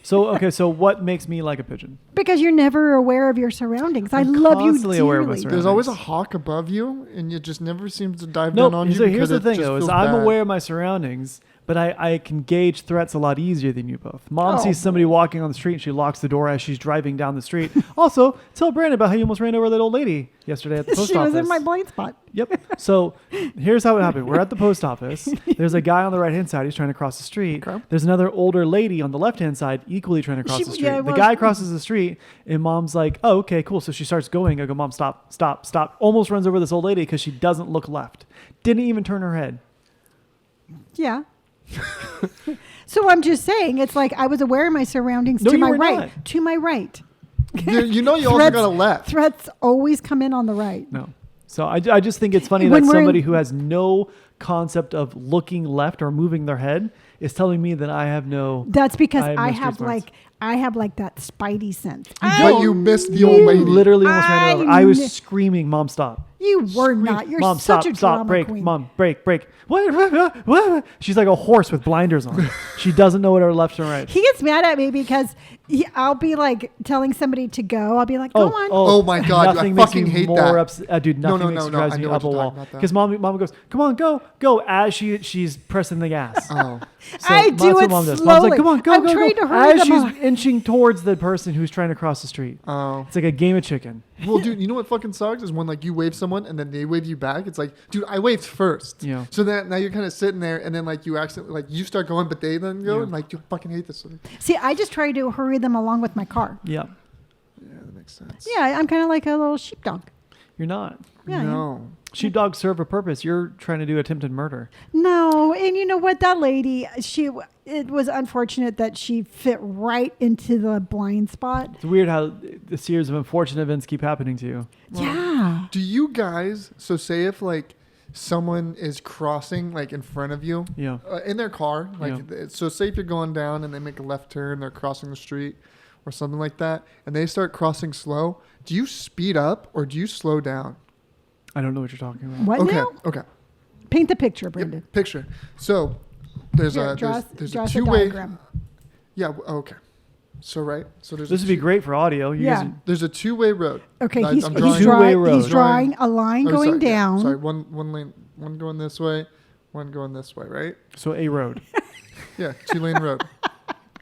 So what makes me like a pigeon? Because you're never aware of your surroundings. I I'm love you constantly aware of my dearly. surroundings. There's always a hawk above you, and it just never seems to dive No, down on you. so here's because the it thing just though, is feels I'm bad. aware of my surroundings, but I can gauge threats a lot easier than you both. Mom Oh. sees somebody walking on the street and she locks the door as she's driving down the street. Also, tell Brandon about how you almost ran over that old lady yesterday at the post She office. was in my blind spot. Yep. So here's how it happened. We're at the post office. There's a guy on the right hand side. He's trying to cross the street. Okay. There's another older lady on the left hand side, equally trying to cross She- the street. yeah, The well, guy crosses the street, and Mom's like, "Oh, okay, cool." So she starts going. I go, "Mom, stop, stop, stop!" Almost runs over this old lady because she doesn't look left. Didn't even turn her head. Yeah. So I'm just saying, it's like I was aware of my surroundings No, to you my were right. not. To my right. You know you also Threats- got a left. Threats always come in on the right. No. So I just think it's funny When that we're somebody in- who has no concept of looking left or moving their head is telling me that I have no. That's because I have I no have street smarts. I have like that spidey sense. But you missed the old lady. Literally almost ran her over. I I was kn- screaming, "Mom, stop!" You were Scream. not. You're Mom, such stop, a stop, drama break, queen. Mom, break, break. What? She's like a horse with blinders on. She doesn't know what her left and right. He gets mad at me because I'll be like telling somebody to go. I'll be like, go on. Oh my God, I Nothing makes fucking me hate more that. upset. Dude, No, nothing no, no, drives I me know up a what you're wall. talking about, though. Because mom goes, "Come on, go," as she's pressing the gas. Oh. So I that's do what it Mom does. slowly. Mom's like, "Come on, go, I'm go, trying go," to hurry as them she's on. inching towards the person who's trying to cross the street. Oh. It's like a game of chicken. Well, dude, you know what fucking sucks is when like you wave someone and then they wave you back. It's like, dude, I waved first. Yeah. So that now you're kind of sitting there and then like you accidentally like you start going, but they then go Yeah. and like you fucking hate this. See, I just try to hurry them along with my car. Yeah, Yeah, that makes sense. Yeah, I'm kind of like a little sheepdog. you're not. Yeah, I am. No. Sheepdogs serve a purpose. You're trying to do attempted murder. No, and you know what? That lady, it was unfortunate that she fit right into the blind spot. It's weird how the series of unfortunate events keep happening to you. Yeah. Do you guys? So say if like someone is crossing like in front of you Yeah. in their car, like Yeah. so say if you're going down and they make a left turn, they're crossing the street or something like that, and they start crossing slow. Do you speed up or do you slow down? I don't know what you're talking about. What Okay. now? Okay. Paint the picture, Yep, Brendan. picture. So there's Here, a draw there's, us- there's draw a us two-way. diagram. Yeah. Okay. So right. So there's This a would be two- great for audio. You Yeah. guys, There's a two-way road. Okay, I'm he's drawing- Two-way road. drawing a line Oh, going sorry, yeah, down. Sorry, one lane, one going this way, one going this way, right? so a road. Yeah, two-lane road.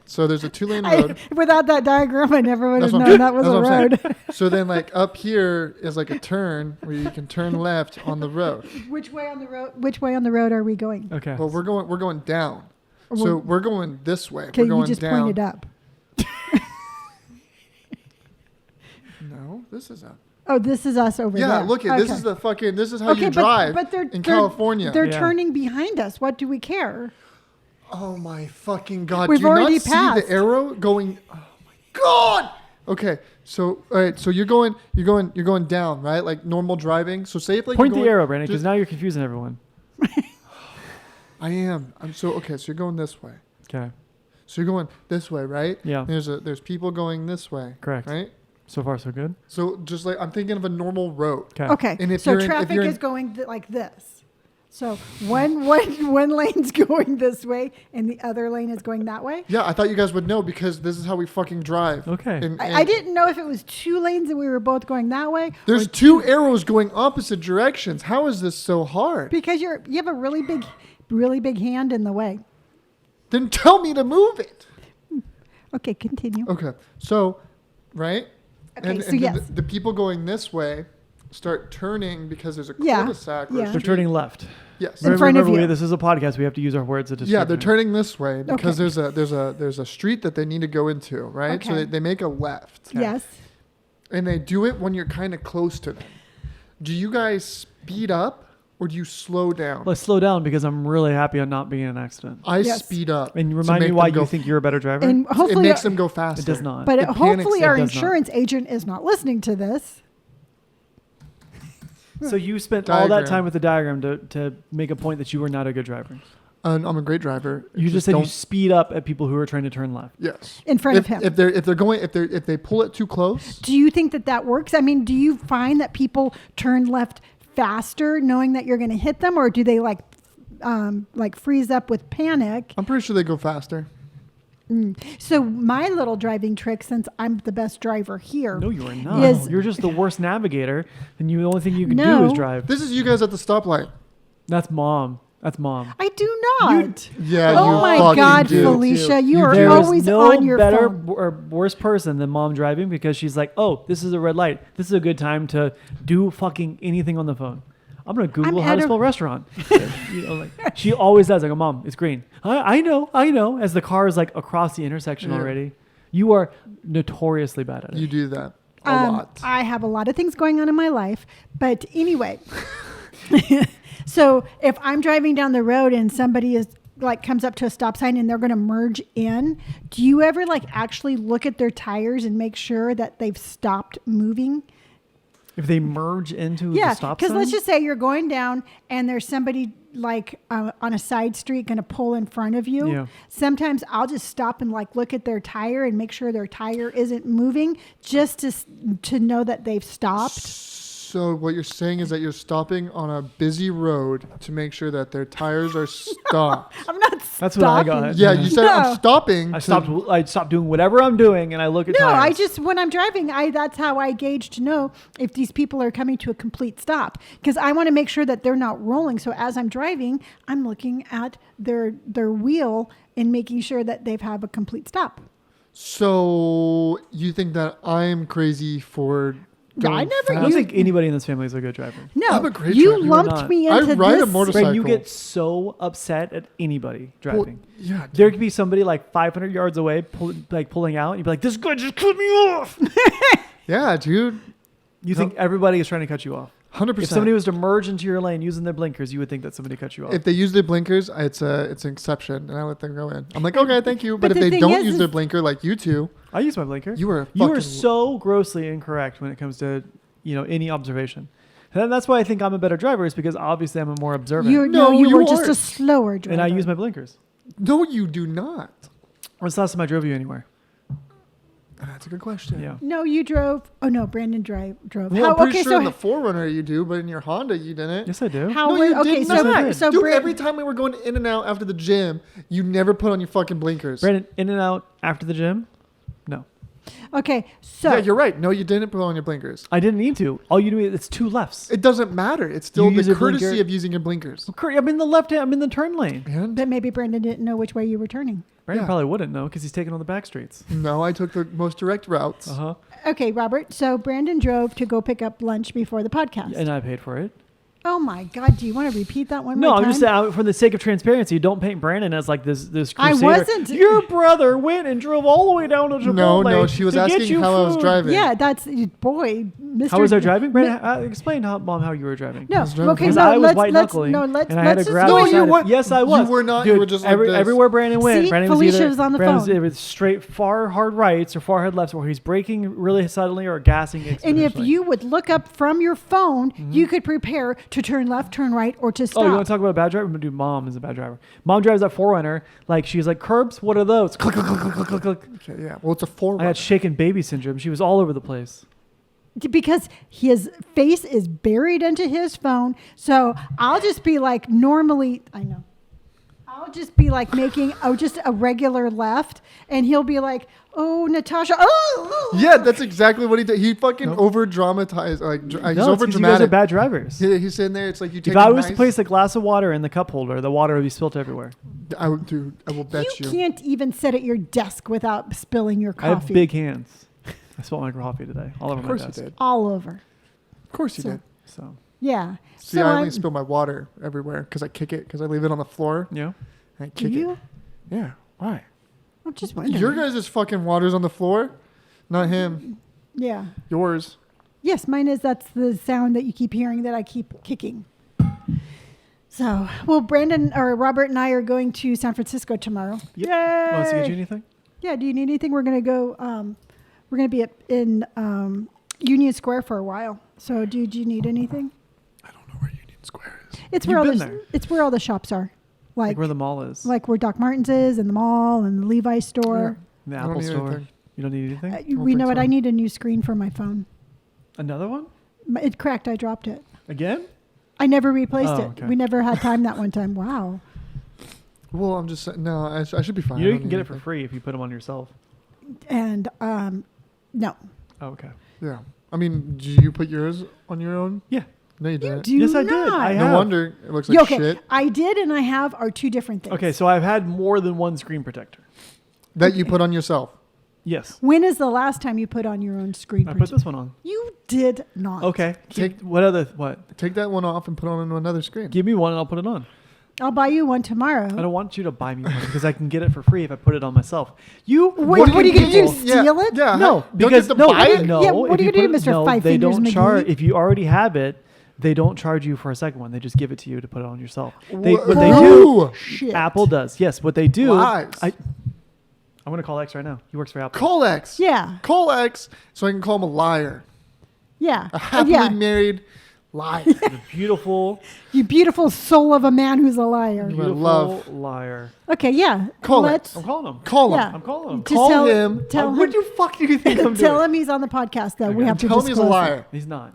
So there's a two-lane I, road. without that diagram, I never would have That's what known I'm- that was that's a what I'm road. So then, like up here is like a turn where you can turn left on the road. Which way on the road? Which way on the road are we going? Okay. Well, we're going down. So Well- we're going this way. Okay, we're going you just down. pointed up. No, this is up. Oh, this is us over there. Yeah, look at this Okay. is the fucking. This is how Okay, you drive but they're in they're- California. They're Yeah. turning behind us. What do we care? Oh my fucking god! We've Do you already not see passed. the arrow going? Oh my god! Okay, so all right, so you're going down, right? Like normal driving. So say if like Point you're the going, arrow, Brandon, because just- now you're confusing everyone. I am. I'm so okay. So you're going this way. Okay. So you're going this way, right? Yeah. There's people going this way. Correct. Right. So far, so good. So just like I'm thinking of a normal road. Okay. Okay, And if so you're in- if traffic you're in- is going like this. So one lane's going this way, and the other lane is going that way. Yeah, I thought you guys would know because this is how we fucking drive. Okay. I didn't know if it was two lanes and we were both going that way. There's or two arrows going opposite directions. How is this so hard? because you have a really big hand in the way. Then tell me to move it. Okay, continue. Okay, so right? Okay, And, so and yes. the people going this way start turning because there's a Yeah, cul-de-sac. Or yeah. a They're street. turning left. Yes. In front of you. This is a podcast. We have to use our words to describe. Yeah, they're it. turning this way because Okay. there's a street that they need to go into, right? So Okay. they make a left. Yes. And they do it when you're kind of close to them. Do you guys speed up or do you slow down? Let's slow down because I'm really happy on not being in an accident. I Yes. speed up. And to remind me make why them go you think you're a better driver. And It hopefully, makes them go faster. It does not. but it panics hopefully them. our It does not. insurance agent is not listening to this. So you spent all that Diagram. time with the diagram to make a point that you were not a good driver. I'm a great driver. You just said you don't. speed up at people who are trying to turn left. Yes. In front of him. If they pull it too close. Do you think that works? I mean, do you find that people turn left faster knowing that you're going to hit them, or do they like freeze up with panic? I'm pretty sure they go faster. So my little driving trick, since I'm the best driver here, No, you are not. Yes. You're just the worst navigator, and the only thing you can do No. is drive. This is you guys at the stoplight. That's mom. That's mom. I do not. Yeah, Oh you my fucking God, do. Felicia, you are There is always no on your better phone. or worse person than mom driving because she's like, oh, this is a red light. This is a good time to do fucking anything on the phone. I'm gonna Google I'm how at to a- spell restaurant. She always does. I go, mom, it's green. I know. As the car is like across the intersection Yeah. already, you are notoriously bad at it. You do that a lot. I have a lot of things going on in my life, but anyway. So if I'm driving down the road and somebody is like comes up to a stop sign and they're going to merge in, do you ever like actually look at their tires and make sure that they've stopped moving? If they merge into the Yeah, stop because sign, let's just say you're going down and there's somebody like on a side street going to pull in front of you. Yeah. Sometimes I'll just stop and like look at their tire and make sure their tire isn't moving, just to know that they've stopped. So what you're saying is that you're stopping on a busy road to make sure that their tires are stopped. I'm not. That's what I stopping. got. Yeah, you said No. I'm stopping. I stopped doing whatever I'm doing, and I look at No, tires. I just when I'm driving, that's how I gauge to know if these people are coming to a complete stop, because I want to make sure that they're not rolling. So as I'm driving, I'm looking at their wheel and making sure that they've have a complete stop. So you think that I'm crazy for No, going I never- I fast? don't think anybody in this family is a good driver. No, I'm a great you driver. lumped not. me I into ride a this. motorcycle. Brent, you get so upset at anybody Well, driving. yeah. There could be somebody like 500 yards away, pulling out. You'd be like, "This guy just cut me off." Yeah, dude. You think everybody is trying to cut you off? 100%. If somebody was to merge into your lane using their blinkers, you would think that somebody cut you off. If they use their blinkers, it's an exception, and I let them go in. I'm like, okay, thank you. But But if the they thing don't is use their blinker, like you two, I use my blinker. you were You fucking. are so grossly incorrect when it comes to any observation. And that's why I think I'm a better driver, is because obviously I'm a more observant. You No, you you were just aren't. a slower driver. And I use my blinkers. No, you do not. When's the last time I drove you anywhere? That's a good question. Yeah. No, you drove. Oh no, Brandon drove. Well, I'm pretty okay, sure so in the Forerunner you do, but in your Honda you didn't. Yes, I do. how No, were- you okay, did so not. so Dude, Bran- every time we were going in and out after the gym, you never put on your fucking blinkers. Brandon, in and out after the gym? No. okay, so Yeah, you're right. No, you didn't put on your blinkers. I didn't need to. All you do is it's two lefts. It doesn't matter. It's still You the use a courtesy blinker. of using your blinkers. I'm in the left hand. I'm in the turn lane. And but maybe Brandon didn't know which way you were turning. Brandon Yeah. probably wouldn't know because he's taking all the back streets. no, I took the most direct routes. Uh-huh. Okay, Robert. So Brandon drove to go pick up lunch before the podcast. And I paid for it. Oh my God! Do you want to repeat that one No, more I'm time? just saying, for the sake of transparency, don't paint Brandon as like this I crusader. wasn't. Your brother went and drove all the way down to Chipotle. No, she was to get asking you how I was food. driving. Yeah, that's boy, Mr. How was I driving? Brandon, explain how you were driving. No, was driving okay, Because no, I was let's white knuckling, no, let's and I had let's to just grab. No, go- the you side of- weren't. Yes, I You was. were not. Dude, You were just like this. everywhere Brandon went. See, Brandon Felicia was either was on the Brandon phone. was straight far hard rights or far hard lefts, or he's braking really suddenly or gassing. And if exponentially. you would look up from your phone, you could prepare to turn left, turn right, or to stop. Oh, you want to talk about a bad driver? I'm gonna do mom is a bad driver. Mom drives that Forerunner like she's like curbs. What are those? Click click click click click click click. Okay, yeah. Well, it's a I Forerunner. had shaken baby syndrome. She was all over the place. Because his face is buried into his phone. So I'll just be like normally, I know. I'll just be like making just a regular left, and he'll be like, "Oh, Natasha, oh." Yeah, that's exactly what he did. He fucking No. over dramatized. Like he's No, it's over 'cause you guys are dramatic. bad drivers. He's sitting there. It's like you take. If I a was to nice- place a glass of water in the cup holder, the water would be spilt everywhere. I will, dude. I will bet You you. can't even sit at your desk without spilling your I have coffee. big hands. I spilled my coffee today all over Of my course you desk. did. All over. Of course you So- did. So Yeah. See, I only spill my water everywhere because I kick it because I leave it on the floor. yeah. And I Do kick you? it. Yeah. Why? I'm just wondering. Your guys' fucking water's on the floor, not him. Yeah. Yours. Yes, mine is. That's the sound that you keep hearing that I keep kicking. So, well, Brandon or Robert and I are going to San Francisco tomorrow. Yep. Yay! Want us to get you anything? Yeah. Do you need anything? We're gonna go. We're gonna be in Union Square for a while. So, do you need anything? I don't know where Union Square is. It's You've where all been the there. it's where all the shops are, Like where the mall is. like where Doc Martens is, and the mall, and the Levi's store. The I don't Apple need store. anything. You don't need anything? We think know what so. I need a new screen for my phone. Another one? It cracked. I dropped it. Again? I never replaced Oh, it. okay. We never had time that one time. Wow. Well, I'm just saying. No, I should be fine. You I know you don't can need get it for anything. free if you put them on yourself. And no. Oh, okay. Yeah. I mean, do you put yours on your own? Yeah. No, you didn't. Do Yes, I not. did. I No have. wonder it looks like Yeah, okay. shit. I did and I have are two different things. Okay, so I've had more than one screen protector. That you put on yourself. Yes. When is the last time you put on your own screen? I put protector? this one on. You did not. Okay. Take- What other, what? Take that one off and put it on another screen. Give me one and I'll put it on. I'll buy you one tomorrow. I don't want you to buy me one because I can get it for free if I put it on myself. You What are you gonna do? people- Steal it? Yeah. No, Don't because get to no, buy it? no. Yeah, what if are you put gonna do, it- Mr. No, Five they Fingers don't McGee? charge. If you already have it, they don't charge you for a second one. They just give it to you to put it on yourself. What they do, Shit. Apple does. Yes, what they do. Lies. I'm gonna call X right now. He works for Apple. Call X. Yeah. Call X so I can call him a liar. Yeah. A happily yeah. married liar. The beautiful, You beautiful soul of a man who's a liar. beautiful love. liar. Okay. Yeah. Call it. Let's I'm calling him. Call him. Yeah. I'm calling him. Just Call tell him. Tell him. What the fuck do you think I'm Tell doing? him he's on the podcast. Though we Okay. have to Tell him he's a disclose it. liar. He's not.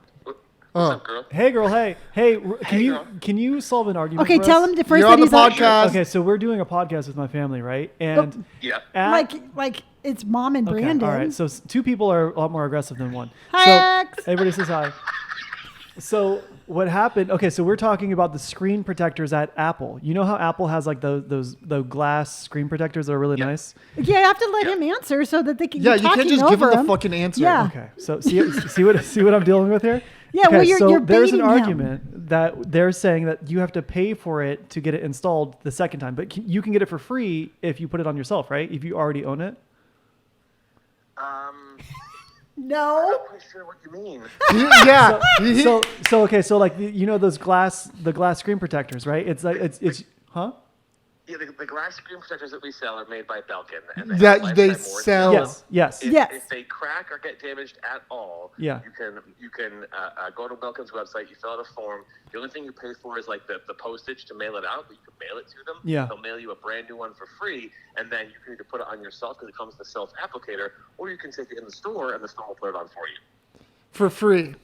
Oh. up, girl? Hey, girl. Hey, hey. Hey, girl. Can you solve an argument? Okay. for Tell us? him first You're that on the he's on. podcast. Okay, so we're doing a podcast with my family, right? And Yeah. at, Like it's mom and okay, Brandon. all right. So two people are a lot more aggressive than one. Hi, so X. everybody says hi. So what happened? Okay, so we're talking about the screen protectors at Apple. You know how Apple has like those glass screen protectors that are really nice. Yeah, you have to let him answer so that they can. Yeah, you're you can't talking just give him over the fucking answer. Yeah. Okay, so see what I'm dealing with here. Yeah, Okay, well, you're so there's an baiting him. argument that they're saying that you have to pay for it to get it installed the second time, but you can get it for free if you put it on yourself, right? If you already own it. I'm No. not quite sure what you mean. Yeah. So okay, so like you know the glass screen protectors, right? It's like it's huh? Yeah, the glass screen protectors that we sell are made by Belkin, and they That have they lifetime warranty. sell. Yes. If, Yes. if they crack or get damaged at all, Yeah. you can go to Belkin's website. You fill out a form. The only thing you pay for is like the postage to mail it out, but you can mail it to them. Yeah. They'll mail you a brand new one for free, and then you can either put it on yourself because it comes with a self-applicator, or you can take it in the store and the store will put it on for you. For free.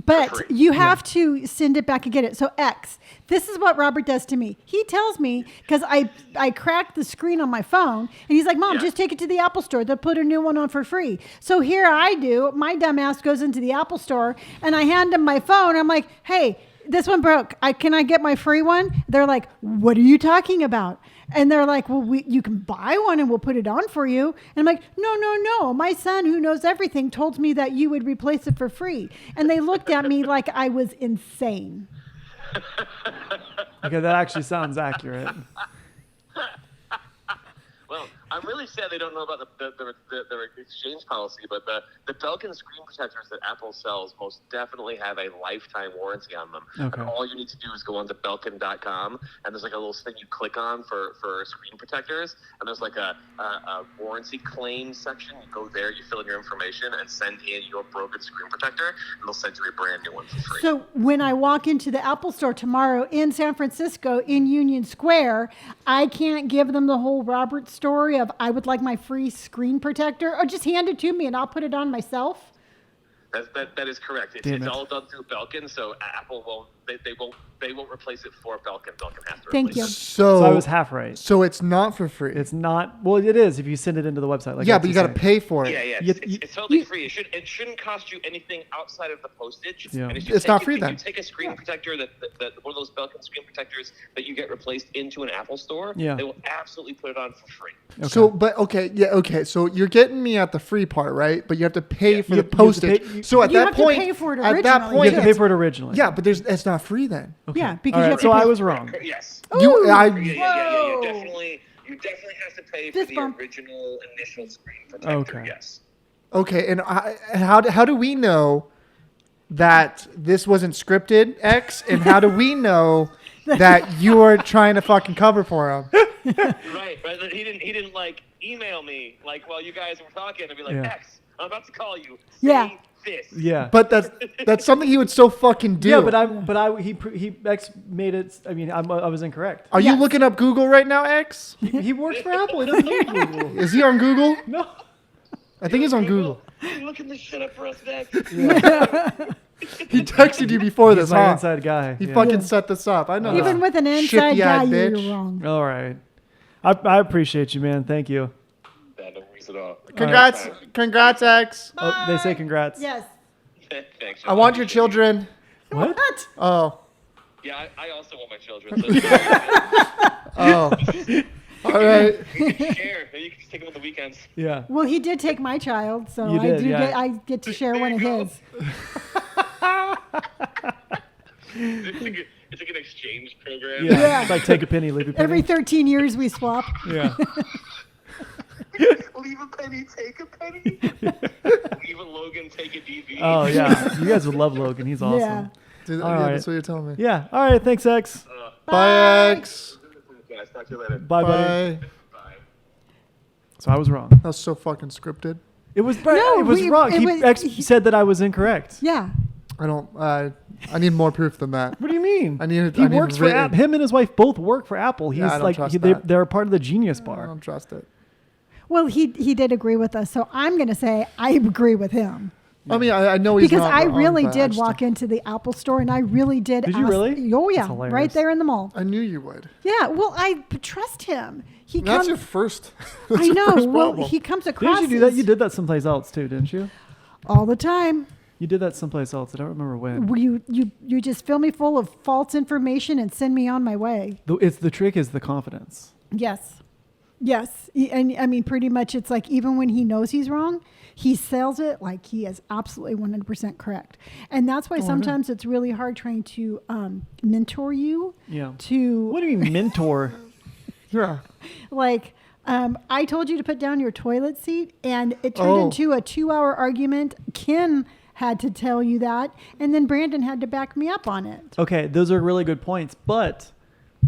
But free. you have to send it back and get it. So X, this is what Robert does to me. He tells me, because I cracked the screen on my phone, and he's like, Mom, Yeah. just take it to the Apple store. They'll put a new one on for free. So here I do. My dumb ass goes into the Apple store, and I hand him my phone. I'm like, hey, this one broke. Can I get my free one? They're like, what are you talking about? And they're like, well, you can buy one and we'll put it on for you. And I'm like, no. My son, who knows everything, told me that you would replace it for free. And they looked at me like I was insane. Okay, that actually sounds accurate. Well, I'm really sad they don't know about the exchange policy, but the Belkin screen protectors that Apple sells most definitely have a lifetime warranty on them. Okay. And all you need to do is go onto Belkin.com, and there's like a little thing you click on for screen protectors, and there's like a warranty claim section. You go there, you fill in your information, and send in your broken screen protector, and they'll send you a brand new one for free. So when I walk into the Apple store tomorrow in San Francisco in Union Square, I can't give them the whole Robert story of I would like my free screen protector, or just hand it to me and I'll put it on myself. That is correct. Damn It's it. all done through Belkin, so Apple won't. They won't replace it for Belkin. Belkin has to Thank replace you. it. So I was half right. So it's not for free. It's not. Well, it is if you send it into the website. Like yeah, Alex but you was got to saying. pay for it. Yeah. It's totally free. It shouldn't cost you anything outside of the postage. Yeah. And if It's not free if then. you take a screen protector that one of those Belkin screen protectors that you get replaced into an Apple store, Yeah. they will absolutely put it on for free. Okay. So, but okay. So you're getting me at the free part, right? But you have to pay for You the have to postage. pay- So at You that have to point, pay for it at that originally. you point, have to pay for it originally. yeah, but it's not free then. Okay. Yeah, because All you right, have to so pay- I was wrong. Yes. You, I, Yeah. Whoa. You definitely have to pay Fist for the bump. original initial screen protector. Okay. Yes. okay. And how do we know that this wasn't scripted, X? And how do we know that you were trying to fucking cover for him? Right. He didn't like email me like while you guys were talking and be like, Yeah. X, I'm about to call you. Yeah. Say this. Yeah. But that's something he would so fucking do. Yeah, he X made it. I mean, I was incorrect. Are you Yes. looking up Google right now, X? He works for Apple. He doesn't need Google. Is he on Google? No. I think he's on Google. You're looking this shit up for us next. He texted you before He's this, my huh? inside guy. He Yeah. fucking set this up. I know. Even that. with an inside Shitty guy, eyed you're bitch. wrong. All right. I appreciate you, man. Thank you. Yeah, no worries at all. Congrats, X. Oh, they say congrats. Yes. Thanks. I want your children. What? Oh. Yeah, I also want my children. So Oh. All right. we can share. Maybe you can just take them on the weekends. Yeah. Well, he did take my child, so You I did, do yeah. I get to share one of his. It's like an exchange program. Yeah. Yeah. It's like take a penny, leave a penny. Every 13 years we swap. Yeah. Leave a penny, take a penny. Leave a Logan, take a DV. Oh yeah. You guys would love Logan. He's awesome. Yeah. Dude, All yeah, right. that's what you're telling me. Yeah. All right. Thanks, X. Bye, X. Guys, talk to you later. Bye, buddy. Bye. Bye. So I was wrong. That was so fucking scripted. It was. No, it was wrong. X said that I was incorrect. Yeah. I don't. I need more proof than that. What do you mean? I need. He I need works for written- Apple. Him and his wife both work for Apple. He's Yeah, I don't like trust that. they're part of the Genius I Bar. don't trust it. Well, he did agree with us, so I'm going to say I agree with him. I mean, I know he's Because not I wrong, really but I did just walk into the Apple store and I really did. Did you ask, really? Oh, yeah. That's hilarious. Right there in the mall. I knew you would. Yeah. Well, I trust him. He That's comes. your first. That's I your know. first Well, problem. he comes across Didn't you do that? as- You did that someplace else too, didn't you? all the time. You did that someplace else. I don't remember when. Where you just fill me full of false information and send me on my way. The trick is the confidence. Yes. Yes. And I mean, pretty much it's like even when he knows he's wrong, he sells it like he is absolutely 100% correct. And that's why sometimes it's really hard trying to mentor you Yeah. to What do you mean mentor? Yeah. like, I told you to put down your toilet seat and it turned Oh. into a 2-hour argument. Ken had to tell you that. And then Brandon had to back me up on it. Okay, those are really good points, but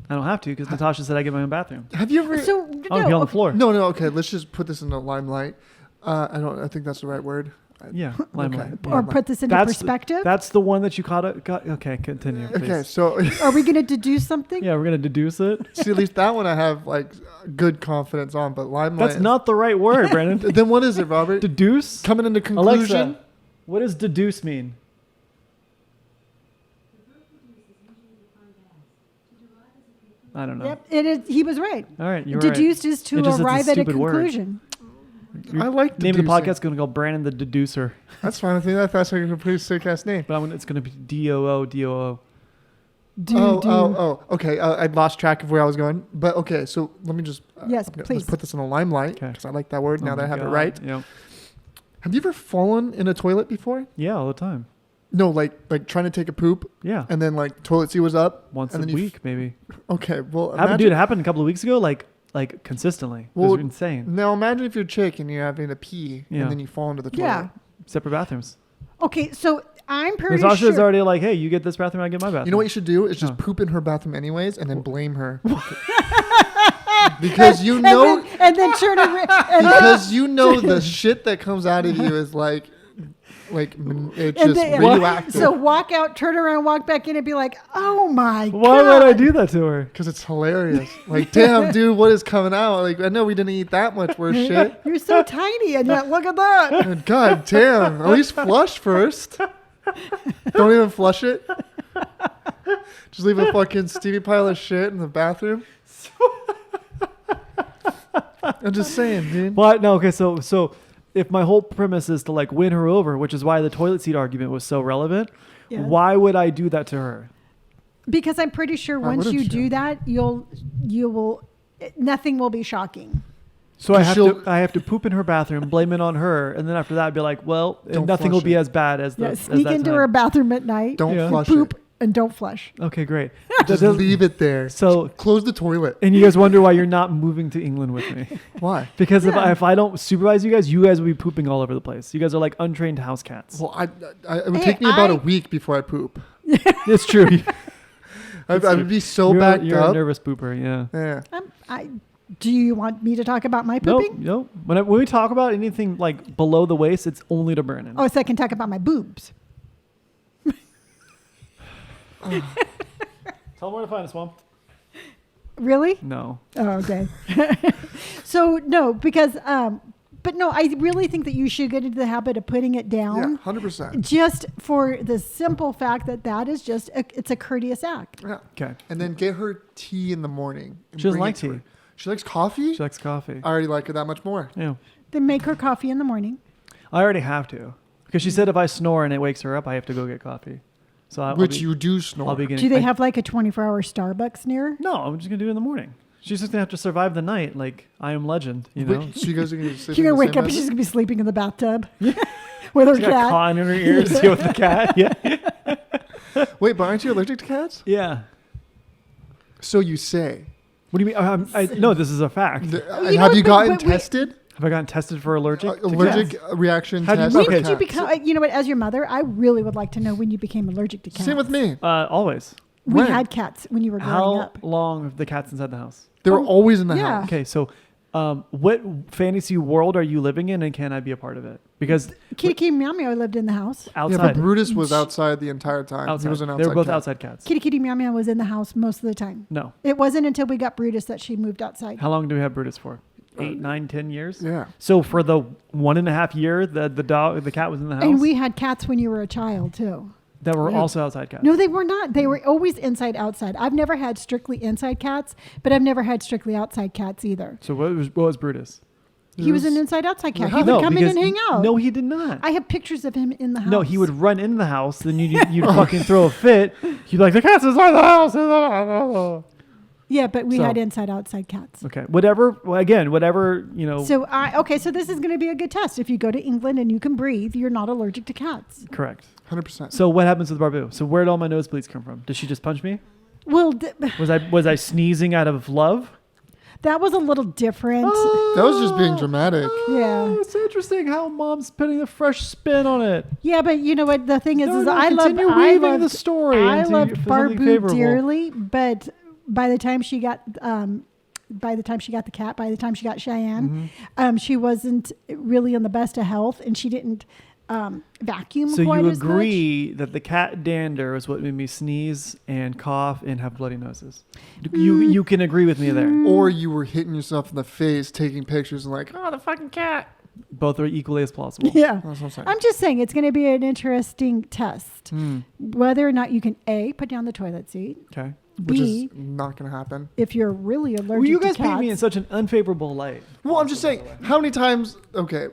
I don't have to because Natasha said I get my own bathroom. Have you ever? So, I'll be on the okay. floor. No. Okay. Let's just put this in the limelight. I think that's the right word. Yeah, limelight. Okay. Or put this into perspective. That's the one that you got. Okay, continue. Please. Okay. So Are we going to deduce something? Yeah, we're gonna deduce it. see, at least that one I have like good confidence on. But limelight. That's not the right word, Brandon. Then what is it, Robert? Deduce. Coming into conclusion. Alexa, what does deduce mean? I don't know. Yep, it is. He was right. All right, you're Deduced right. is to It just is a arrive at a stupid word. conclusion. I like Name of the deducing. podcast is going to go Brandon the Deducer, That's fine. I think that's like a pretty sick ass name. but it's going to be DOO. Okay. I lost track of where I was going. But okay, so let me just Yes, let's please. put this in the limelight Okay. because I like that word. Now Oh that I my have it God. right. Yeah. Have you ever fallen in a toilet before? Yeah, all the time. No, like trying to take a poop Yeah. and then like toilet seat was up. Once and a then you week, maybe. Okay, well, Dude, it happened a couple of weeks ago, like consistently. It Well, was insane. Now imagine if you're a chick and you're having to pee Yeah. and then you fall into the toilet. Yeah. Separate bathrooms. Okay, so I'm pretty Natasha's sure. already like, hey, you get this bathroom, I get my bathroom. You know what you should do is just Huh. poop in her bathroom anyways and then blame her. Because you know and then turn around. because you know the shit that comes out of you is like it's And just then- radioactive. So walk out, turn around, walk back in, and be like, "Oh my god!" Why would I do that to her? Because it's hilarious. Like, damn, dude, what is coming out? Like, I know we didn't eat that much worse shit. You're so tiny, and yet look at that. And God damn. At least flush first. Don't even flush it. Just leave a fucking steamy pile of shit in the bathroom. I'm just saying, dude. But no, okay, so if my whole premise is to like win her over, which is why the toilet seat argument was so relevant, Yeah. why would I do that to her? Because I'm pretty sure Why once you wouldn't you? do that, you will nothing will be shocking. So I And have to poop in her bathroom, blame it on her, and then after that, I'd be like, well, Don't nothing flush will be it. as bad as the. Yeah, as sneak that into time. her bathroom at night. Don't Yeah. flush poop it. and don't flush. Okay, great. Just leave it there. So, Close the toilet. and you guys wonder why you're not moving to England with me? Why? Because Yeah. if I don't supervise you guys will be pooping all over the place. You guys are like untrained house cats. Well, it would Hey, take me about I- a week before I poop. It's true. I would be so backed you're up. a nervous pooper. Yeah. Yeah. Do you want me to talk about my Nope. pooping? Nope. When we talk about anything like below the waist, it's only to Brandon. Oh, so I can talk about my boobs. Tell him where to find us, Mom. Really? No. Oh, okay. So no, because but no, I really think that you should get into the habit of putting it Yeah, down. 100%. Just for the simple fact that is just it's a courteous act. Yeah. Okay. And then get her tea in the morning. and She doesn't bring like it to tea. her. She likes coffee? She likes coffee. I already like her that much more. Yeah. Then make her coffee in the morning. I already have to. Because she said if I snore and it wakes her up, I have to go get coffee. So You do snore. I'll be getting. Do they I- have like a 24-hour Starbucks near? No, I'm just gonna do it in the morning. She's just gonna have to survive the night, like I Am Legend. You know. Wait, so you guys are going to sleep You're in gonna the wake same up and she's bed? gonna be sleeping in the bathtub with her She's got cat. cotton in her ears to deal with the cat. Yeah. Wait, but aren't you allergic to cats? Yeah. So you say. What do you mean? No, this is a fact. you Have know, you but- gotten but wait. tested? Have I gotten tested for allergic? to Allergic cats? reaction How do you- test. When okay. did you for cats. become? You know what? As your mother, I really would like to know when you became allergic to cats. Same with me. Always. We When? had cats when you were growing How up. long have the cats inside the house? They were Oh, always in the yeah. house. Okay, so what fantasy world are you living in, and can I be a part of it? Because Kitty Kitty Meow Meow lived in the house. Yeah, outside, but Brutus was outside the entire time. outside. He was an outside They were both cat. outside cats. Kitty Kitty Meow Meow was in the house most of the time. No. It wasn't until we got Brutus that she moved outside. How long do we have Brutus for? 8, 9, 10 years. Yeah. So for the 1.5 year, the cat was in the house. And we had cats when you were a child too. that were Yeah. also outside cats. No, they were not. They were always inside outside. I've never had strictly inside cats, but I've never had strictly outside cats either. So what was Brutus? He was an inside outside cat. He No, would come in because- and hang out. No, he did not. I have pictures of him in the house. No, he would run in the house. Then you'd fucking throw a fit. You'd be like, the cat's inside the house. Yeah, but we So- had inside outside cats. Okay, whatever. Well, again, whatever you know. So so this is going to be a good test. If you go to England and you can breathe, you're not allergic to cats. Correct. 100%. So what happens with Barbu? So where did all my nosebleeds come from? Did she just punch me? Well, Was I sneezing out of love? that was a little different. That was just being dramatic. Yeah. It's interesting how mom's putting a fresh spin on it. Yeah, but you know what? The thing is, No, is no, I continue love weaving the story I into loved something Barbu favorable. dearly, but by the time she got the cat, by the time she got Cheyenne, Mm-hmm. she wasn't really in the best of health, and she didn't vacuum So quite you as agree that the cat dander is what made me sneeze and cough and have bloody noses. You can agree with me there. Or you were hitting yourself in the face, taking pictures, and like, oh, the fucking cat. Both are equally as plausible. much. Yeah. That's what I'm saying. I'm just saying it's going to be an interesting test. Hmm. Whether or not you can A, put down the toilet seat, Okay. Which B, is not going to happen. if you're really allergic Well, you guys to paint me in cats. such an unfavorable light. Well, I'm just saying, how many times, okay,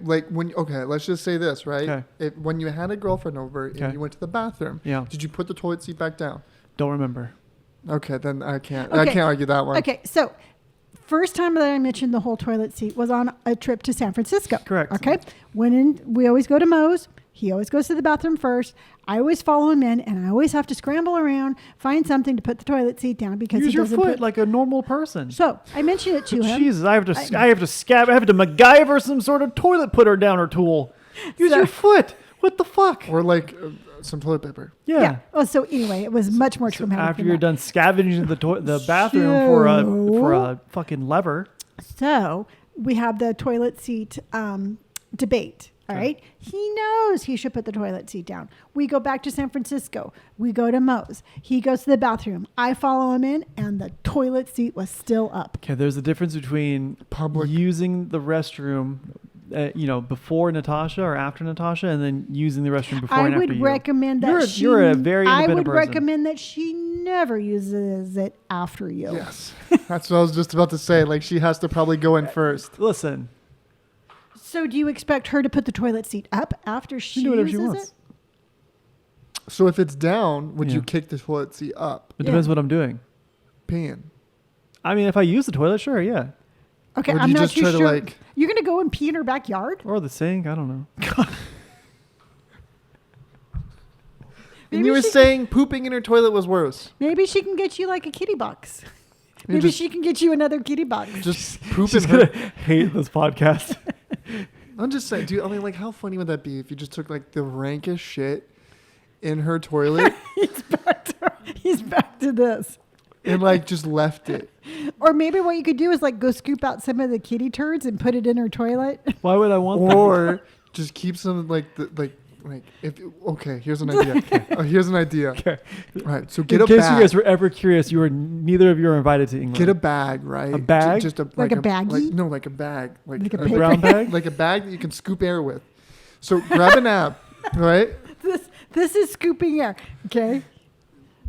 let's just say this, right? Okay. When you had a girlfriend over Okay. and you went to the bathroom, Yeah. did you put the toilet seat back down? Don't remember. Okay, then I can't Okay. argue that one. Okay, so first time that I mentioned the whole toilet seat was on a trip to San Francisco. Correct. Okay. Went in, we always go to Moe's. He always goes to the bathroom first. I always follow him in, and I always have to scramble around, find something to put the toilet seat down because Use he your doesn't foot put. like a normal person. So I mentioned it to him. Jesus, I have to MacGyver some sort of toilet putter downer tool. Use So- your foot. What the fuck? Or like some toilet paper. Yeah. Oh, so anyway, it was much more So traumatic. after than you're that. done scavenging the bathroom for a fucking lever. So we have the toilet seat debate. All Okay. right. He knows he should put the toilet seat down. We go back to San Francisco. We go to Moe's. He goes to the bathroom. I follow him in, and the toilet seat was still up. Okay, there's a difference between Public. using the restroom before Natasha or after Natasha, and then using the restroom before and I after would you. recommend that You're a very I independent would person. recommend that she never uses it after you. Yes. That's what I was just about to say. Like, she has to probably go in first. Listen, So do you expect her to put the toilet seat up after she do whatever she uses wants. it? So if it's down, would you Yeah. kick the toilet seat up? it depends Yeah. what I'm doing. Peeing. I mean, if I use the toilet, sure, yeah, Okay, Or do I'm you not just too try to, sure. like- You're gonna go and pee in her backyard? or the sink. I don't know. And you were she- saying pooping in her toilet was worse. Maybe she can get you like a kitty box. You Maybe just- she can get you another kitty box. Just poop She's in her. gonna hate this podcast. I'm just saying, dude. I mean, like, how funny would that be if you just took like the rankest shit in her toilet He's back to this. and like just left it? Or maybe what you could do is like go scoop out some of the kitty turds and put it in her toilet. Why would I want that? Or just keep some like if okay, here's an idea. Here's an idea. Okay. Right. So get In a case bag. you guys were ever curious, neither of you are invited to England. Get a bag, right? A bag? Just a Like a baggie? no, like a bag. Like a A brown bag? Like a bag that you can scoop air with. So grab an app, right? This is scooping air. Okay.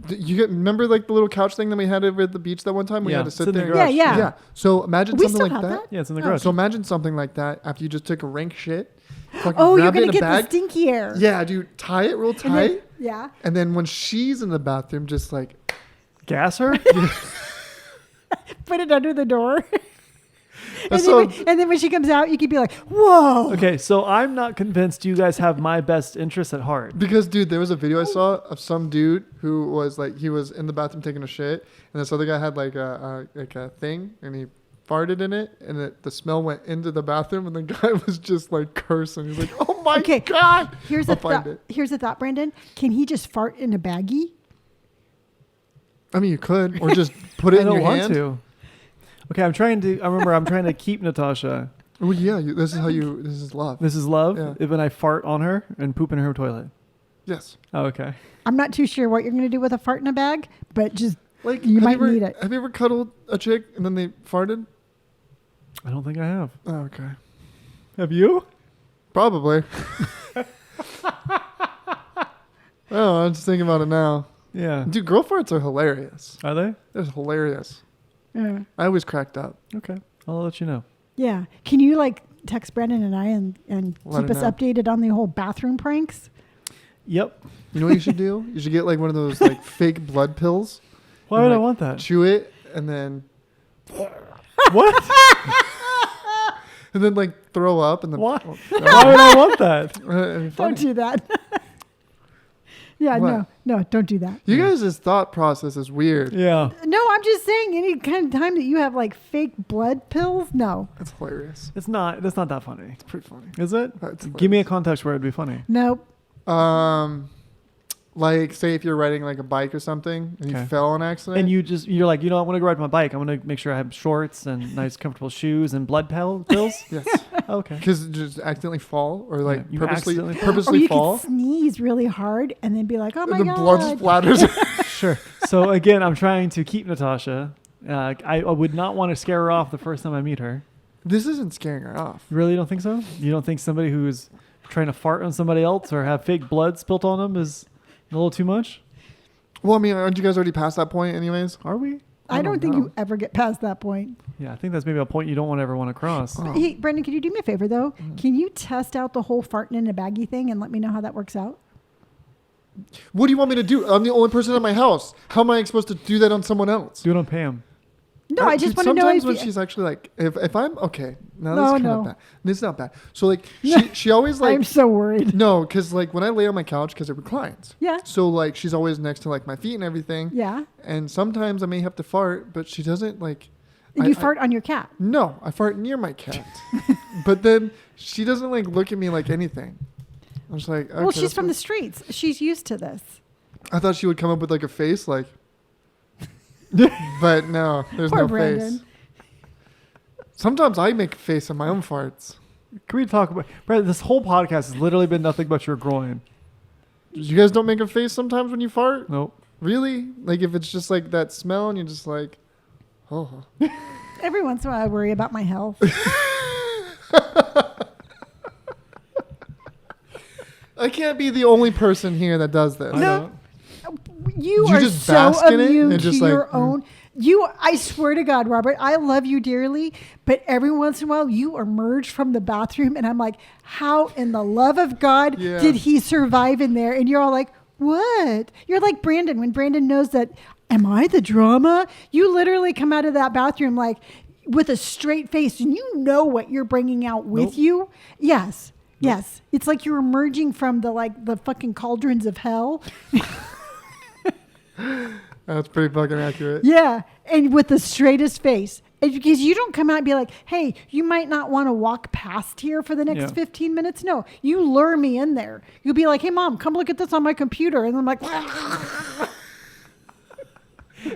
Remember like the little couch thing that we had over at the beach that one time? We Yeah, had to it's sit in the there. garage. Yeah. Yeah. So imagine We something still like have that. that? Yeah, it's in the Oh. garage. So imagine something like that after you just took a rank shit. fucking Oh, you're wrap it gonna in a get bag. the stinky air. Yeah, dude, tie it real And then- tight. yeah. And then when she's in the bathroom, just like, Gas her? Put it under the door. And So- then when she comes out, you could be like, "Whoa!" Okay, so I'm not convinced you guys have my best interests at heart. because dude, there was a video I saw of some dude who was like, he was in the bathroom taking a shit, and this other guy had like a thing, and he farted in it, and the smell went into the bathroom, and the guy was just like cursing. He's like, "Oh my Okay, god!" Here's I'll a find thought. it. Here's a thought, Brandon. Can he just fart in a baggie? I mean, you could, or just put it I in don't your want hand. to. Okay, I'm trying to keep Natasha. Oh yeah, this is love. This is love. Yeah. When I fart on her and poop in her toilet. Yes. Oh, okay. I'm not too sure what you're going to do with a fart in a bag, but just Like You have might ever, need it. Have you ever cuddled a chick and then they farted? I don't think I have. Oh, okay. Have you? Probably. Oh, I'm just thinking about it now. Yeah. Dude, girl farts are hilarious. Are they? They're hilarious. yeah. I always cracked up. Okay. I'll let you know. Yeah. Can you like text Brandon and I and Let keep her us know. updated on the whole bathroom pranks? Yep. You know what you should do? You should get like one of those like fake blood pills. Why And, would I like, want that? Chew it and then What? like throw up and then Why? Why would I want that? Funny. Don't do that. Yeah, What? no, don't do that. You guys' thought process is weird. Yeah. No, I'm just saying any kind of time that you have like fake blood pills, no. That's hilarious. It's not. That's not that funny. It's pretty funny. Is it? That's Give me a hilarious. context where it'd be funny. Nope. Like say if you're riding like a bike or something and Okay. you fell on accident. And you're like, I want to go ride my bike. I want to make sure I have shorts and nice comfortable shoes and blood pills. yes, Okay. because just accidentally fall or like Yeah, you purposely accidentally- Or purposely you fall. could sneeze really hard and then be like, "Oh my And the god." blood splatters. Sure. So again, I'm trying to keep Natasha. I would not want to scare her off the first time I meet her. This isn't scaring her off. You really don't think so? You don't think somebody who's trying to fart on somebody else or have fake blood spilt on them is a little too much? Well, I mean, aren't you guys already past that point, anyways? Are we? I don't think know. you ever get past that point. Yeah, I think that's maybe a point you don't want to ever want to cross. Oh. Hey, Brendan, can you do me a favor though? Mm-hmm. Can you test out the whole farting in a baggie thing and let me know how that works out? What do you want me to do? I'm the only person in my house. How am I supposed to do that on someone else? Do it on Pam. No, I just want to know Sometimes if when you, she's actually like, if I'm okay, no, No, this is kind no. of bad. This is not bad. So like, she always like, I'm so worried. no, because like when I lay on my couch, because it reclines. Yeah. So like, she's always next to like my feet and everything. Yeah. And sometimes I may have to fart, but she doesn't like. You fart on your cat. No, I fart near my cat. But then she doesn't like look at me like anything. I'm just like, okay, Well, she's that's from what- the streets. She's used to this. I thought she would come up with like a face, like. But no, there's Poor no Brandon. face. Sometimes I make a face on my own farts. Can we talk about Brad? This whole podcast has literally been nothing but your groin. You guys don't make a face sometimes when you fart? Nope. Really? Like if it's just like that smell and you're just like, oh. Every once in a while, I worry about my health. I can't be the only person here that does this. No. You You are just so bask in it immune and to just your like, own. I swear to God, Robert, I love you dearly, but every once in a while you emerge from the bathroom and I'm like, how in the love of God did he survive in there? And you're all like, what? You're like Brandon. When Brandon knows that, am I the drama? You literally come out of that bathroom like with a straight face and you know what you're bringing out with you. Yes. Nope. Yes. It's like you're emerging from the fucking cauldrons of hell. That's pretty fucking accurate. Yeah. And with the straightest face. And because you don't come out and be like, hey, you might not want to walk past here for the next 15 minutes. No, you lure me in there. You'll be like, hey, Mom, come look at this on my computer. And I'm like,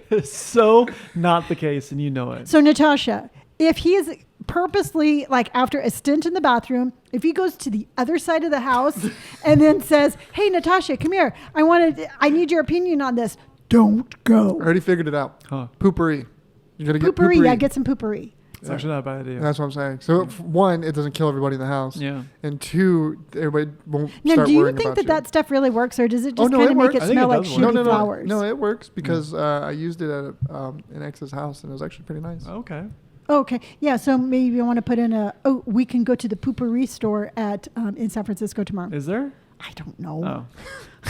It's so not the case, and you know it. So, Natasha, if he is purposely, like after a stint in the bathroom, if he goes to the other side of the house and then says, hey, Natasha, come here. I need your opinion on this. Don't go. I already figured it out. Huh. Poopery. You gotta get Poopery. poopery. Yeah, get some poopery. It's actually not a bad idea. That's what I'm saying. So, one, it doesn't kill everybody in the house. Yeah. And two, everybody won't Now, start do you worrying think about that stuff really works, or does it just no, kind it of make works. it I think smell it like does shitty work. flowers? No, it works because I used it at an ex's house and it was actually pretty nice. Okay. Okay. Yeah. So maybe you want to put in we can go to the poopery store in San Francisco tomorrow. Is there? I don't know. Oh.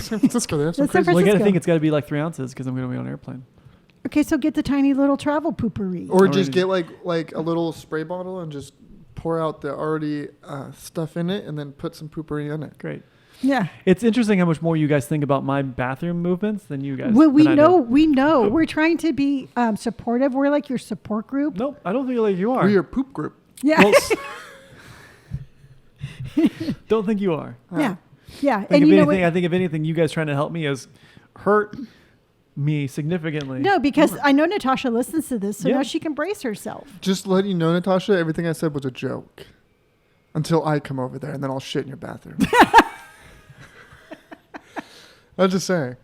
San Francisco, they have some That's San crazy. Well, I gotta Francisco. think it's got to be like 3 ounces because I'm going to be on an airplane. Okay. So get the tiny little travel poopery. Or Already. just get like a little spray bottle and just pour out the already stuff in it and then put some poopery in it. Great. Yeah. It's interesting how much more you guys think about my bathroom movements than you guys. Well, we than I know. do. We know. We're trying to be supportive. We're like your support group. Nope, I don't think like you are. We're your poop group. Yeah. Well, don't think you are. Yeah. Yeah. I think, And if you know anything, what? I think if anything, you guys trying to help me is hurt me significantly. No, because I know Natasha listens to this, so Yeah. now she can brace herself. Just let you know, Natasha, everything I said was a joke. Until I come over there and then I'll shit in your bathroom. I'm just saying.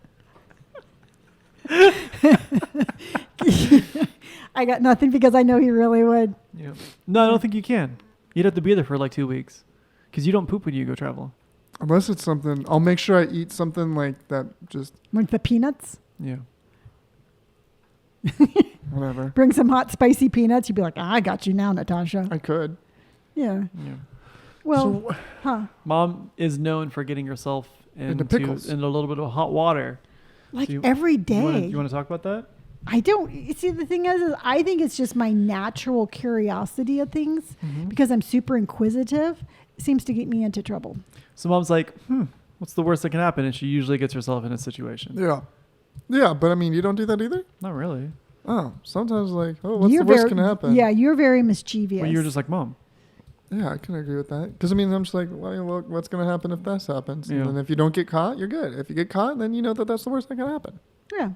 I got nothing because I know he really would. Yeah. No, I don't think you can. You'd have to be there for like 2 weeks because you don't poop when you go travel. Unless it's something, I'll make sure I eat something like that. Just With the peanuts. Yeah. whatever. Bring some hot, spicy peanuts. You'd be like, I got you now, Natasha. I could. Yeah. Yeah. Well, So, huh. Mom is known for getting herself Into pickles. into a little bit of hot water. Like So every day. You want to talk about that? I don't. You see, the thing is I think it's just my natural curiosity of things because I'm super inquisitive. It seems to get me into trouble. So Mom's like, what's the worst that can happen? And she usually gets herself in a situation. yeah. Yeah, but I mean, you don't do that either? Not really. Oh, sometimes like, what's the worst can happen? Yeah, you're very mischievous. Well, you're just like, Mom. Yeah, I can agree with that. Because, I mean, I'm just like, well, look, what's going to happen if this happens? Yeah. And then if you don't get caught, you're good. If you get caught, then you know that that's the worst that can happen. Yeah.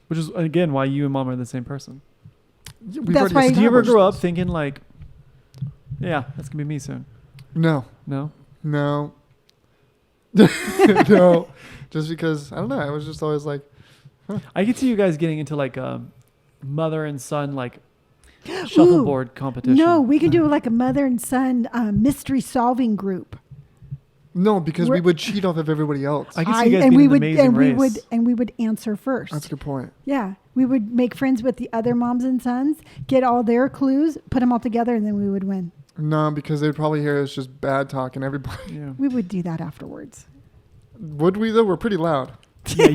Which is, again, why you and Mom are the same person. We've That's already why- Do you ever established grow up this. thinking like, yeah, that's going to be me soon? No. No? No. No. Just because, I don't know. I was just always like, I could see you guys getting into like a mother and son like shuffleboard competition. No, we can do like a mother and son mystery solving group. no, because we We're- would cheat off of everybody else. I can see you guys and being we an would amazing and race. we would answer first. That's a good point. Yeah, we would make friends with the other moms and sons, get all their clues, put them all together, and then we would win. No, because they'd probably hear us just bad talking everybody. Yeah. We would do that afterwards. Would we, though? We're pretty loud. Yeah,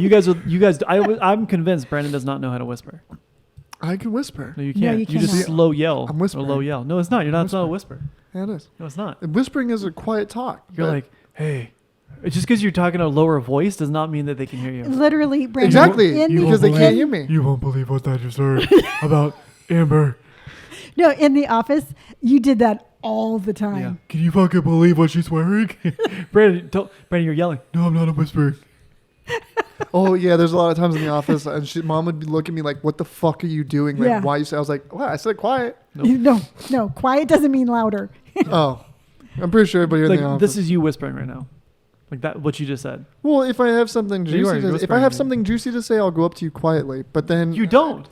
I'm convinced Brandon does not know how to whisper. I can whisper. No, you No, can't. you You just cannot. slow yell. I'm whispering. Or low yell. No, it's not. You're not. It's not a whisper. Yeah, it is. No, it's not. Whispering is a quiet talk. You're but- like, hey. It's just because you're talking a lower voice does not mean that they can hear you. Literally, Brandon. Exactly, in the- because they can't hear me. You won't believe what I just heard about Amber. No, in the office, you did that all the time. Yeah. Can you fucking believe what she's wearing? Brandon, you're yelling. No, I'm not whispering. Oh, yeah, there's a lot of times in the office, and Mom would be looking at me like, what the fuck are you doing? Like, Yeah. why you say? I was like, well, I said quiet. Nope. No, quiet doesn't mean louder. Oh, I'm pretty sure everybody in Like the office. this is you whispering right now. Like that, what you just said. Well, if I have something You are, juicy, you're if I have whispering. something juicy to say, I'll go up to you quietly. But then, You don't.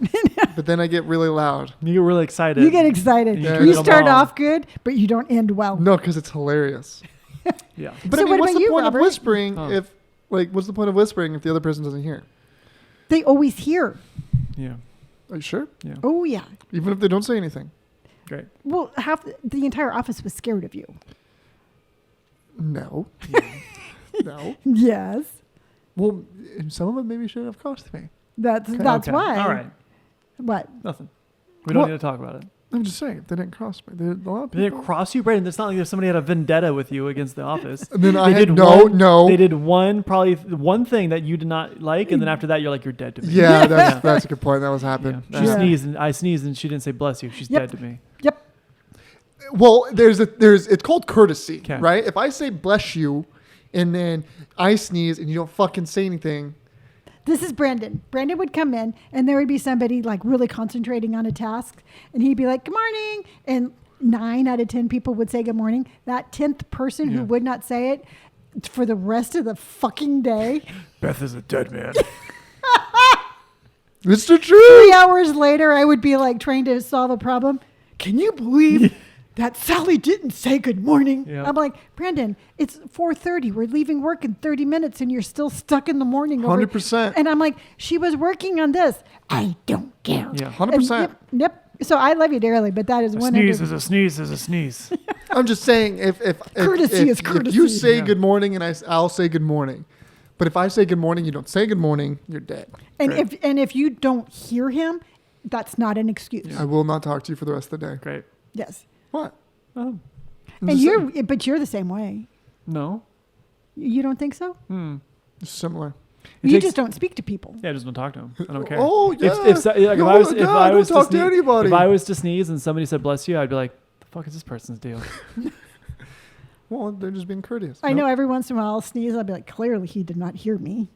but then I get really loud. You get really excited. You get excited. You Yeah. You turn them start on. off good, but you don't end well. No, because it's hilarious. Yeah. But So I mean, what what's about the you, point Robert? of whispering Huh. if, like, what's the point of whispering if the other person doesn't hear? They always hear. Yeah. Are you sure? Yeah. Oh yeah. Even if they don't say anything? Great. Well, half the entire office was scared of you. No. No. Yes. Well, some of them maybe shouldn't have crossed me. That's Okay. why. All right. What? Nothing. We don't What? need to talk about it. I'm just saying, if they didn't cross me. A lot of They didn't people. cross you, Brandon. It's not like there's somebody had a vendetta with you against the office. And then I They had, did no, one- no. They did one thing that you did not like, and then after that, you're like, you're dead to me. Yeah, that's a good point. That was Yeah. happened. She Yeah. sneezed, and I sneezed, and she didn't say bless you. She's Yep. dead to me. Yep. Well, it's called courtesy, Okay. right? If I say bless you, and then I sneeze and you don't fucking say anything, This is Brandon. Brandon would come in and there would be somebody like really concentrating on a task and he'd be like, good morning. And 9 out of 10 people would say good morning. That 10th person who Yeah. would not say it for the rest of the fucking day. Beth is a dead man. it's the truth. 3 hours later, I would be like trying to solve a problem. Can you believe that Sally didn't say good morning? Yeah. I'm like, Brandon, it's 4:30. We're leaving work in 30 minutes and you're still stuck in the morning. 100%. And I'm like, she was working on this. I don't care. Yeah. 100%. Yep. So I love you dearly, but that is A 100. sneeze is a sneeze is a sneeze. I'm just saying, if Courtesy is if courtesy. you say Yeah. good morning and I'll say good morning, but if I say good morning, you don't say good morning, you're dead. And Great. if you don't hear him, that's not an excuse. I will not talk to you for the rest of the day. Great. Yes. What? Oh, I'm And just saying. but you're the same way. no. You don't think so? Similar. It You takes- just don't speak to people. Yeah, I just don't talk to him. I don't care. Oh, yeah. If I was don't talk to sneeze, anybody. if I was to sneeze and somebody said bless you, I'd be like, the fuck is this person's deal? Well, they're just being courteous. I know every once in a while I'll sneeze. I'll be like, clearly he did not hear me.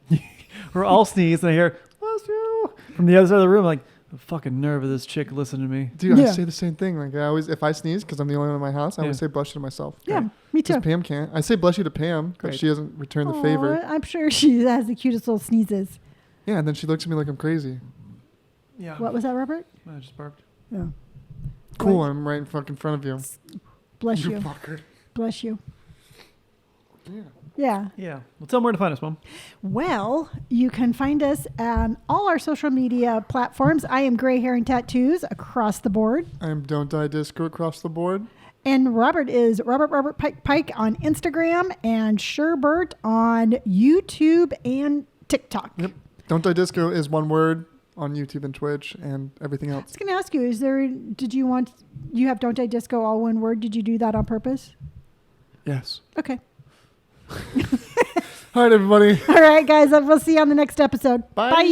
Or I'll sneeze and I hear bless you from the other side of the room. Like the fucking nerve of this chick listening to me. Dude, I Yeah. say the same thing. Like I always, if I sneeze, because I'm the only one in my house, I always Yeah. say bless you to myself. Yeah, me too. Because Pam can't. I say bless you to Pam, but Great. she hasn't returned the Aw, favor. I'm sure she has the cutest little sneezes. Yeah, and then she looks at me like I'm crazy. Yeah. What was that, Robert? I just barked. Yeah. Cool, What? I'm right in fucking front of you. Bless You you. fucker. Bless you. Yeah. Yeah. Yeah. Well, tell them where to find us, Mom. Well, you can find us on all our social media platforms. I am Gray Hair and Tattoos across the board. I'm Don't Die Disco across the board. And Robert is Robert Pike on Instagram and Sherbert on YouTube and TikTok. Yep. Don't Die Disco is one word on YouTube and Twitch and everything I else. was going to ask you, you have Don't Die Disco all one word. Did you do that on purpose? Yes. Okay. All right, everybody. All right, guys. We'll see you on the next episode. Bye. Bye.